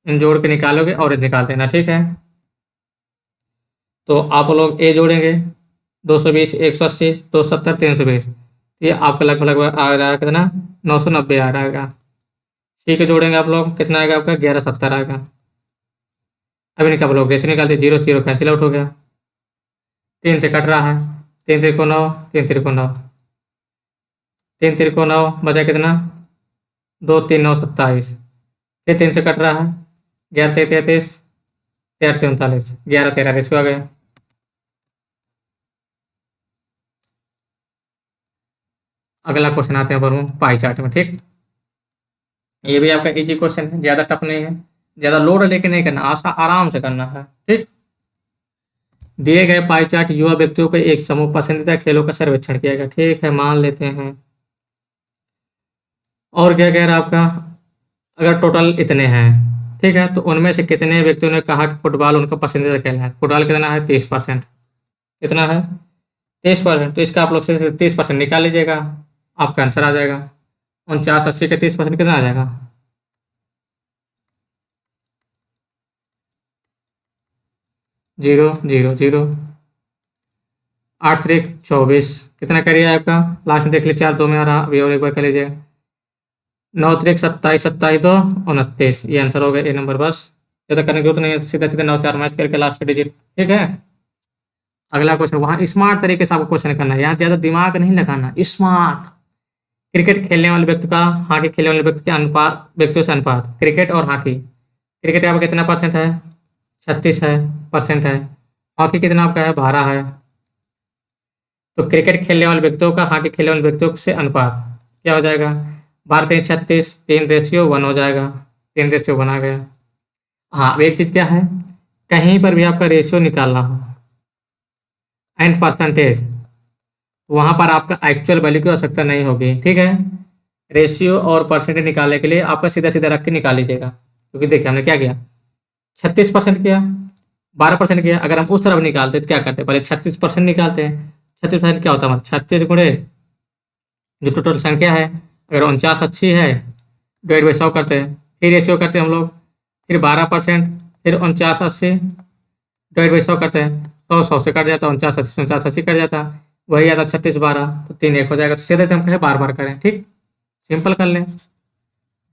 इन जोड़ के निकालोगे और निकाल देना। ठीक है, तो आप लोग ए जोड़ेंगे 220, 180, 270, 320, ये आपका लगभग लगभग आ रहा है कितना, 990 आ रहेगा। सी के जोड़ेंगे आप लोग, कितना आएगा आपका, 1170 आएगा। अभी निकाल लोग, जैसे निकालते 0 0 कैंसिल आउट हो गया, 3 से कट रहा है, 3 3 को 9, 3 3 को 9, 3 3 को 9 बचा कितना, 2 3 9 27, फिर 3 से कट रहा है, 11 3 33, 13 3 39, 11 13 रेशो आ गया। अगला क्वेश्चन आते हैं पर पाई चार्ट में। ठीक, ये भी आपका इजी क्वेश्चन है, ज़्यादा टफ नहीं है, ज़्यादा लोड लेके नहीं करना, आराम से करना है। ठीक, दिए गए पाई चार्ट युवा व्यक्तियों के एक समूह पसंदीदा खेलों का सर्वेक्षण किया गया। ठीक है, मान लेते हैं। और क्या कह रहा है आपका, अगर टोटल इतने हैं, ठीक है, तो उनमें से कितने व्यक्तियों ने कहा कि फुटबॉल उनका पसंदीदा खेल है। फुटबॉल कितना है, 30%। कितना है, 30%। तो इसका आप लोग से 30% निकाल लीजिएगा, आपका आंसर आ जाएगा। 49 80 के 30% कितना आ जाएगा, 0 0 0, 8 3 24, कितना करिए आपका, लास्ट में देख लीजिए 4 2 में आ रहा, अभी और एक बार कर लीजिए, 9 3 27, 27 2 29, ये आंसर हो गया ए नंबर। बस ज़्यादा करने की जरूरत नहीं है, सीधा सीधा 9 4 मैच करके लास्ट का डिजिट। ठीक है, अगला क्वेश्चन, वहाँ स्मार्ट तरीके से आपको क्वेश्चन करना है, यहाँ ज़्यादा दिमाग नहीं लगाना, स्मार्ट। क्रिकेट खेलने वाले व्यक्ति का हॉकी खेलने वाले व्यक्ति के अनुपात, व्यक्तियों से अनुपात, क्रिकेट और हॉकी। क्रिकेट आपका कितना परसेंट है, 36 है परसेंट है। हॉकी कितना आपका है, 12 है। तो क्रिकेट खेलने वाले व्यक्तियों का हॉकी खेलने वाले व्यक्तियों से अनुपात क्या हो जाएगा, 12 3 36, 3:1 हो जाएगा, 3:1 आ गया। हाँ, अब एक चीज़ क्या है, कहीं पर भी आपका रेशियो निकालना हो एंड परसेंटेज, वहाँ पर आपका एक्चुअल वैल्यू की आवश्यकता नहीं होगी। ठीक है, रेशियो और परसेंटेज निकालने के लिए आपका सीधा सीधा रख के निकाल लीजिएगा, क्योंकि देखिए हमने क्या किया, 36% किया, 12% किया। अगर हम उस तरफ निकालते तो क्या करते, पहले 36% निकालते हैं। 36% क्या होता है, 36 गुणे जो टोटल संख्या है, अगर 49 80 है, डिवाइड बाई 100 करते हैं, फिर रेशियो करते हैं हम लोग, फिर 12%, फिर 49 80 डिवाइड बाई 100 करते हैं, 100 100 से कट जाता है, 49 80 कट जाता है, वही आता 36 12, तो 3 1 हो जाएगा। तो सीधे से हम कहें बार बार करें। ठीक, सिंपल कर लें,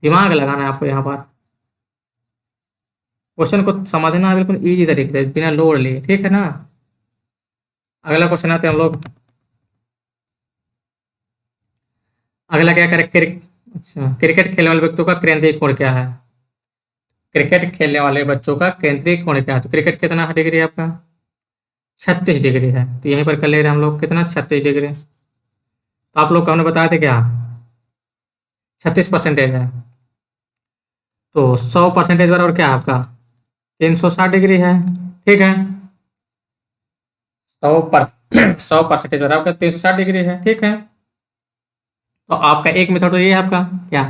दिमाग लगाना है आपको यहाँ पर, क्वेश्चन को समझना है बिल्कुल ईजी तरीके से बिना लोड लिए। ठीक है ना, अगला क्वेश्चन आते हैं हम लोग। अगला क्या करें, अच्छा, क्रिकेट खेलने वाले व्यक्तियों का केंद्रीय कोण क्या है। क्रिकेट खेलने वाले बच्चों का केंद्रीय कोण क्या है, तो क्रिकेट कितना डिग्री है आपका, 36 डिग्री है। तो यहीं पर कर ले रहे हैं हम लोग, कितना, 36 डिग्री। तो आप लोग को हमने बताया था क्या, 36% है, तो 100% बराबर क्या है आपका, 360 डिग्री है। ठीक है, 100% बराबर आपका 360 डिग्री है। ठीक है, तो आपका एक मेथड तो ये है आपका क्या,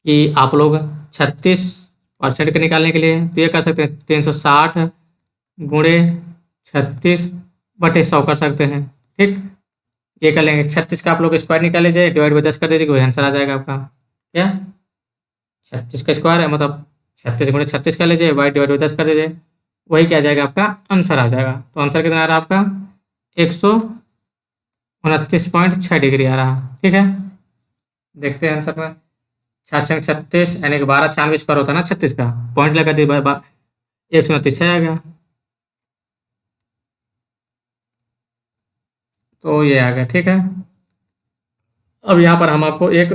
कि आप लोग 36% के निकालने के लिए तो ये कर सकते हैं, 360 गुणे 36/100 कर सकते हैं। ठीक, ये कर लेंगे, 36 का आप लोग स्क्वायर निकाल लीजिए, डिवाइड बाई 10 कर दीजिए, वही आंसर आ जाएगा आपका। क्या, 36 का स्क्वायर है, मतलब 36 गुणे 36 कर लीजिए, वाई डिवाइड बाई 10 कर दीजिए, वही क्या आ जाएगा आपका, आंसर आ जाएगा। तो आंसर कितना आ रहा है आपका, 129.6 डिग्री आ रहा। ठीक है, देखते हैं आंसर में, 6 36 यानी कि 12 96 पर होता है ना, 36 का पॉइंट लगा दी, 129 आ गया, तो ये आ गया। ठीक है, अब यहाँ पर हम आपको एक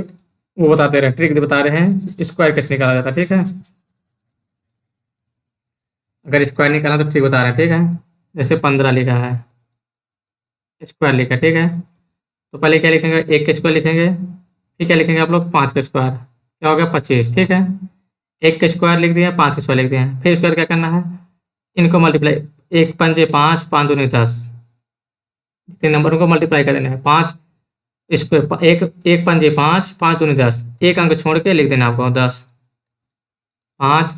वो बताते रहे, ट्रिक बता रहे हैं, स्क्वायर कैसे निकाला जाता है। ठीक है, अगर स्क्वायर निकालना तो ठीक बता रहे हैं। ठीक है, जैसे 15 लिखा है, स्क्वायर लिखा है। ठीक है, तो पहले क्या लिखेंगे, 1 का स्क्वायर लिखेंगे, फिर क्या लिखेंगे आप लोग, 5 का स्क्वायर, क्या हो गया, 25। ठीक है, 1 का स्क्वायर लिख दिया, 5 का स्क्वायर लिख दिया, फिर उसके बाद क्या करना है, इनको मल्टीप्लाई, 1 पंजे 5, 5 दूनी 10, जितने नंबरों को मल्टीप्लाई कर देना है। 5 स्क्वायर, एक एक पंजे 5, 5 दूनी 10, एक अंक छोड़ के लिख देना आपको 10, 5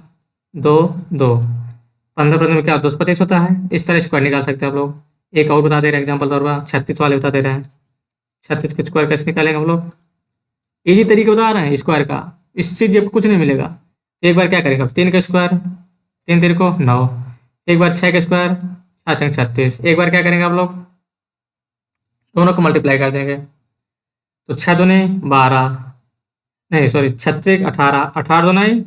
2 2, 15 में क्या 225 होता है। इस तरह स्क्वायर निकाल सकते हैं आप लोग। एक और बता दे रहे हैं एग्जाम्पल तौर पर, 36 वाले बता दे रहे हैं। 36 का स्क्वायर कैसे निकालेंगे हम लोग, इजी तरीके बता रहे हैं स्क्वायर का, इससे जब कुछ नहीं मिलेगा। एक बार क्या करेंगे, 3 का स्क्वायर, 3 3 को 9, एक बार 6 का स्क्वायर, 6 36, एक बार क्या करेंगे आप लोग, दोनों को मल्टीप्लाई कर देंगे। तो 6 दूनी 12, नहीं सॉरी 36 18, 18 दूनी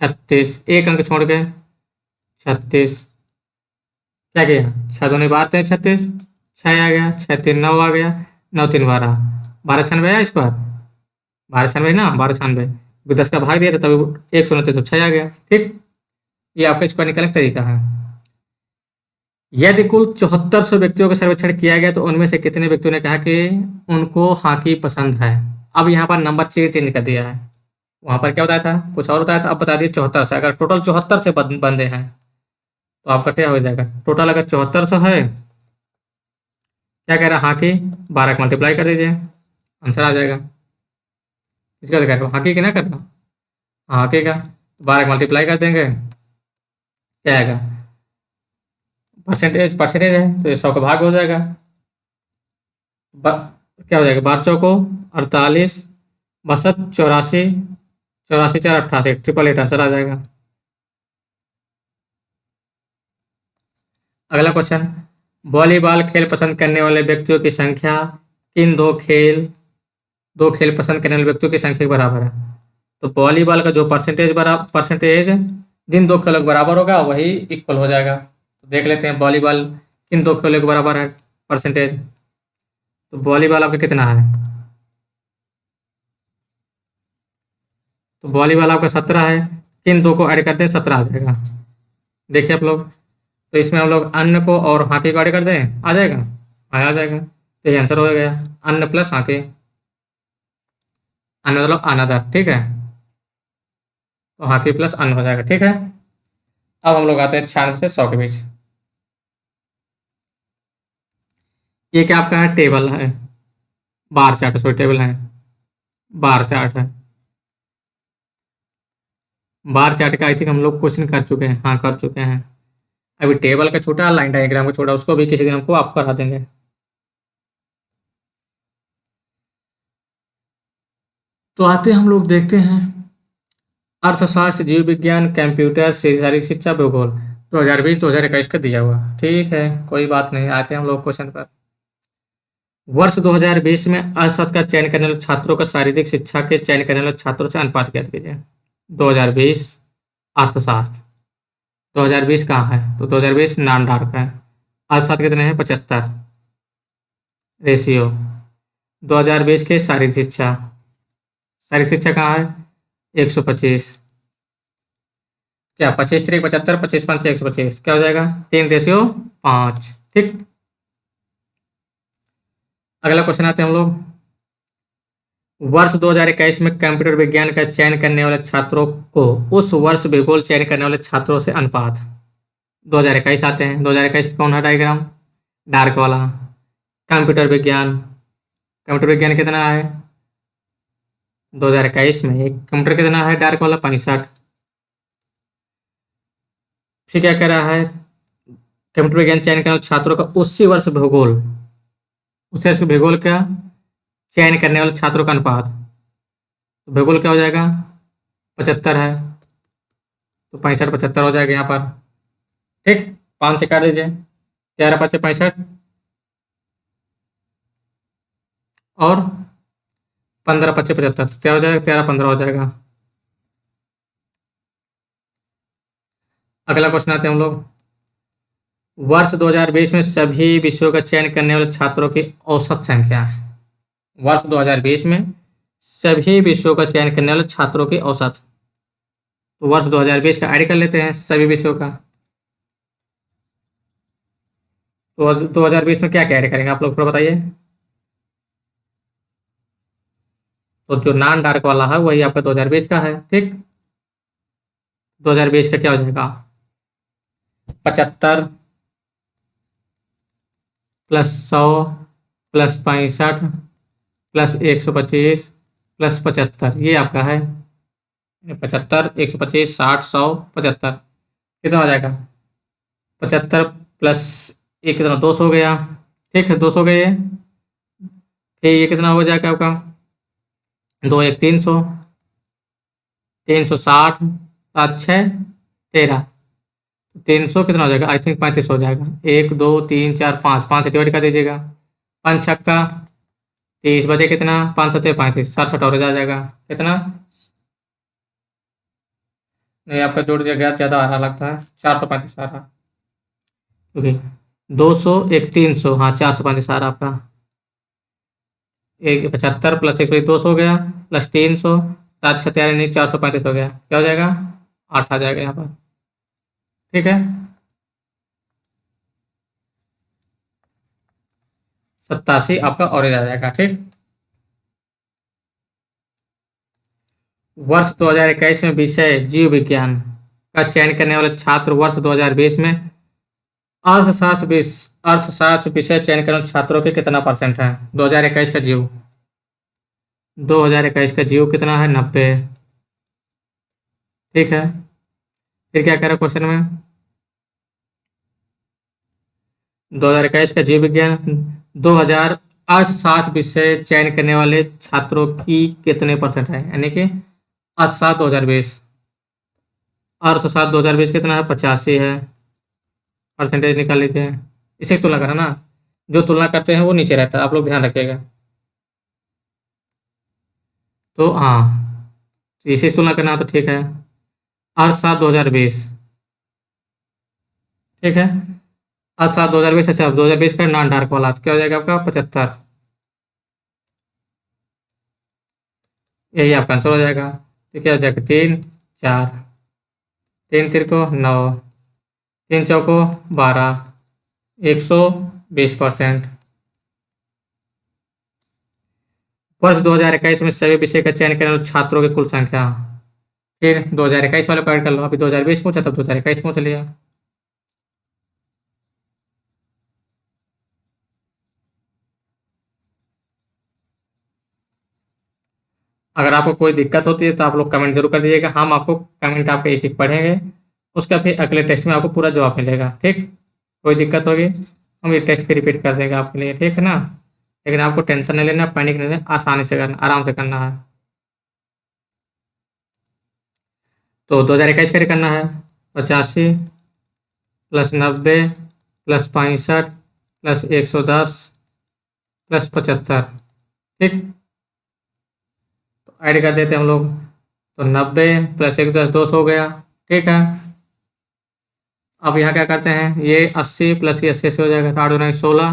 36, एक अंक छोड़ के 36, क्या किया 6 दूनी 12 36, 6 आ गया, 6 3 9 आ गया, 9 3 12, 12 96 आया स्क्वायर, 12 96 ना, 12 96, 10 का भाग दिया था तभी 129 तो 6 आ गया। ठीक, ये आपका स्क्वायर निकालने का तरीका है। यदि कुल 7400 व्यक्तियों का सर्वेक्षण किया गया तो उनमें से कितने व्यक्तियों ने कहा कि उनको हॉकी पसंद है। अब यहाँ पर नंबर चेंज कर दिया है, वहां पर क्या बताया था, कुछ और बताया था, अब बता दिए 74 से। अगर टोटल 74 से बंदे हैं तो आपका क्या हो जाएगा, टोटल अगर 7400 है, क्या कह रहा है हॉकी, 12 का मल्टीप्लाई कर दीजिए, आंसर आ जाएगा। इसका क्या हॉकी की ना करना, हॉकी का 12 का मल्टीप्लाई कर देंगे, क्या आएगा, परसेंटेज है तो ये 100 का भाग हो जाएगा। क्या हो जाएगा, 12 चौको 48, 62 84, 84 4 88, 888 आंसर आ जाएगा। अगला क्वेश्चन, वॉलीबॉल खेल पसंद करने वाले व्यक्तियों की संख्या किन दो खेल पसंद करने वाले व्यक्तियों की संख्या के बराबर है। तो वॉलीबॉल का जो परसेंटेज जिन दो खेलों के बराबर होगा वही इक्वल हो जाएगा। तो देख लेते हैं वॉलीबॉल किन दो खेलों के बराबर है परसेंटेज। तो वॉलीबॉल आपका कितना है, तो वॉलीबॉल आपका 17 है, किन दो को ऐड करते हैं 17 आ जाएगा। देखिए आप लोग, तो इसमें हम लोग अन्य को और हॉकी को ऐड कर दें, आ जाएगा, आ जाएगा। तो ये आंसर हो गया, अन्य प्लस हॉकी, अन्य मतलब अनदर, ठीक है, तो हॉकी प्लस अन्य हो जाएगा। ठीक है, अब हम लोग आते हैं 96 से 100 के बीच। ये क्या आपका है, टेबल है, बार चार्ट, सॉरी टेबल है, बार चार्ट है। बार चार्ट का आई थिंक हम लोग क्वेश्चन कर चुके हैं, हाँ कर चुके हैं। अभी टेबल का छोटा, लाइन डायग्राम का छोटा, उसको भी किसी दिन हमको आप करा देंगे। तो आते हम लोग देखते हैं अर्थशास्त्र, जीव विज्ञान, कंप्यूटर, शारीरिक शिक्षा, भूगोल 2020 2021 का दिया हुआ। ठीक है, कोई बात नहीं, आते हैं हम लोग क्वेश्चन पर। वर्ष 2020 में अर्थशास्त्र का चयन करने वाले छात्रों का शारीरिक शिक्षा के चयन करने वाले छात्रों से अनुपात ज्ञात कीजिए। 2020 अर्थशास्त्र, 2020 कहाँ है, तो 2020 नॉन डार्क है। अर्थशास्त्र कितने हैं, 75 रेशियो। 2020 के शारीरिक शिक्षा, शारीरिक शिक्षा कहाँ है, 125, क्या 25 3 75, 25 5 125, क्या हो जाएगा 3:5। ठीक, अगला क्वेश्चन आते हैं हम लोग। वर्ष 2021 में कंप्यूटर विज्ञान का चयन करने वाले छात्रों को उस वर्ष भूगोल चयन करने वाले छात्रों से अनुपात। 2021 आते हैं, 2021 का कौन है डायग्राम, डार्क वाला, कंप्यूटर विज्ञान। कंप्यूटर विज्ञान कितना है 2021 में, एक कंप्यूटर कितना है डार्क वाला 65। फिर क्या कह रहा है, कंप्यूटर विज्ञान चयन करने वाले छात्रों का उसी वर्ष भूगोल, उसी वर्ष भूगोल का चयन करने वाले छात्रों का अनुपात। तो भूगोल क्या हो जाएगा, 75 है, तो 65 75 हो जाएगा यहाँ पर। ठीक, 5 से काट दीजिए, 13 5 65 और 15 25 75, तो क्या हो जाएगा 13 15 हो जाएगा। अगला क्वेश्चन आते हैं हम लोग। वर्ष 2020 में सभी विषयों का चयन करने वाले छात्रों की औसत संख्या है। वर्ष 2020 में सभी विषयों का चयन करने वाले छात्रों की औसत। तो वर्ष 2020 का ऐड कर लेते हैं सभी विषयों का। तो 2020 में क्या क्या ऐड करेंगे आप लोग थोड़ा बताइए। तो जो नॉन डार्क वाला है वही आपका 2020 का है। ठीक, 2020 का क्या हो जाएगा 75, प्लस 100 प्लस 65 प्लस 125 प्लस 75, ये आपका है 75, 125, 60, 100, 75, कितना हो जाएगा? 75 प्लस एक कितना, 200 हो गया। ठीक है, 200 गए। फिर ये कितना हो जाएगा आपका? 2 1 300, 360, 7 6 13, 300 कितना हो जाएगा? आई थिंक 35 हो जाएगा। 1 2 3 4 5, 5 से डिवाइड कर दीजिएगा। 5 छक्का 30, बचे कितना? 5 7 35, 67 और आ जाएगा। कितना? नहीं, आपका जोड़ दिया गया ज़्यादा आ रहा लगता है, 435 आ रहा, क्योंकि 200 1 300, हाँ 435 आ रहा आपका। एक 75 प्लस 1 200 हो गया, प्लस 300, 7 6 13 नहीं 435 हो गया। क्या हो जाएगा? 8 आ जाएगा यहाँ पर। ठीक है, 87 आपका ऑरेंज आ जाएगा। ठीक, वर्ष 2021 में विषय जीव विज्ञान का चयन करने वाले छात्र वर्ष 2020 में अर्थशास्त्र विषय चयन करने वाले छात्रों के कितना परसेंट है? 2021 का जीव, 2021 का जीव कितना है? 90। ठीक है, फिर क्या कह रहा है क्वेश्चन में? 2021 का जीव विज्ञान 2000 अर्थशास्त्र विषय चयन करने वाले छात्रों की कितने परसेंट है, यानी कि अर्थशास्त्र 2020, अर्थशास्त्र 2020 कितना है? 85 है। परसेंटेज निकाल लीजिए, इसे तुलना करना ना, जो तुलना करते हैं वो नीचे रहता है, आप लोग ध्यान रखिएगा। तो हाँ, तो इसे तुलना करना तो ठीक है। अर्थशास्त्र 2020, ठीक है, अर्थशास्त्र 2020। अच्छा, 2020 का नॉन डार्क वाला तो क्या हो जाएगा आपका? 75, यही आपका आंसर हो जाएगा। तो क्या हो जाएगा? 3 4, 3 तिरको 9, 3 चौको 12, 120%। वर्ष 2021 में सभी विषय का चयन करने वाले छात्रों की कुल संख्या, फिर 2021 वाले पॉइंट कर लो, अभी 2020 पूछा तब 2021 पूछ लिया। अगर आपको कोई दिक्कत होती है तो आप लोग कमेंट जरूर कर दीजिएगा, हम आपको कमेंट आपके एक एक पढ़ेंगे, उसका फिर अगले टेस्ट में आपको पूरा जवाब मिलेगा। ठीक, कोई दिक्कत होगी हम ये टेस्ट फिर रिपीट कर देंगे आपके लिए, ठीक है ना। लेकिन आपको टेंशन नहीं लेना, पैनिक नहीं लेना, आसानी से करना, आराम से करना है। तो 2021 का करना है 85 प्लस 90 प्लस 65 प्लस 110 प्लस 75। ठीक, तो ऐड कर देते हैं हम लोग, तो 90 प्लस 110 200 हो गया। ठीक है, अब यहाँ क्या करते हैं, ये 80 प्लस ये 80 से हो जाएगा, तो 8 गुना 16,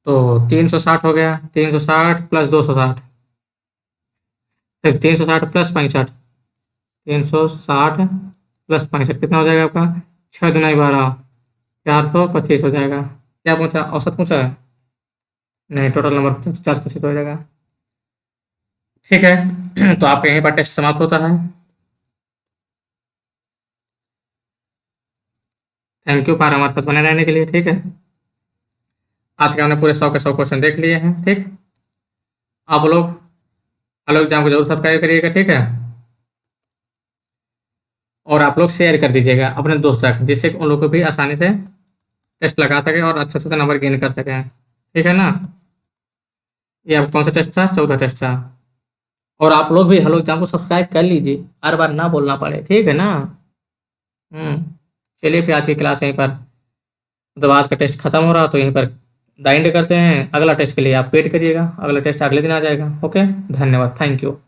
तो 360 हो गया। 360 प्लस 260, फिर 360 प्लस 65, 360 प्लस 65 कितना हो जाएगा आपका? 6 दुना 12, 425 हो जाएगा। क्या पूछा? औसत पूछा है? नहीं, टोटल नंबर 50% हो जाएगा। ठीक है, तो आपका यहीं पर टेस्ट समाप्त होता है। थैंक यू फॉर हमारे साथ बने रहने के लिए। ठीक है, आज के हमने पूरे 100 के 100 क्वेश्चन देख लिए हैं। ठीक, आप लोग हेलो एग्जाम को जरूर सब्सक्राइब करिएगा। ठीक है, और आप लोग शेयर कर दीजिएगा अपने दोस्त तक, जिससे उन लोग को भी आसानी से टेस्ट लगा सके और अच्छे से नंबर गेन कर सकें। ठीक है ना, ये अब कौन सा टेस्ट था? 14 टेस्ट था। और आप लोग भी हेलो एग्जाम को सब्सक्राइब कर लीजिए, हर बार ना बोलना पड़े। ठीक है ना। चलिए फिर आज की क्लास यहीं पर, जब आज का टेस्ट खत्म हो रहा तो यहीं पर द एंड करते हैं। अगला टेस्ट के लिए आप वेट करिएगा, अगला टेस्ट अगले दिन आ जाएगा। ओके, धन्यवाद, थैंक यू।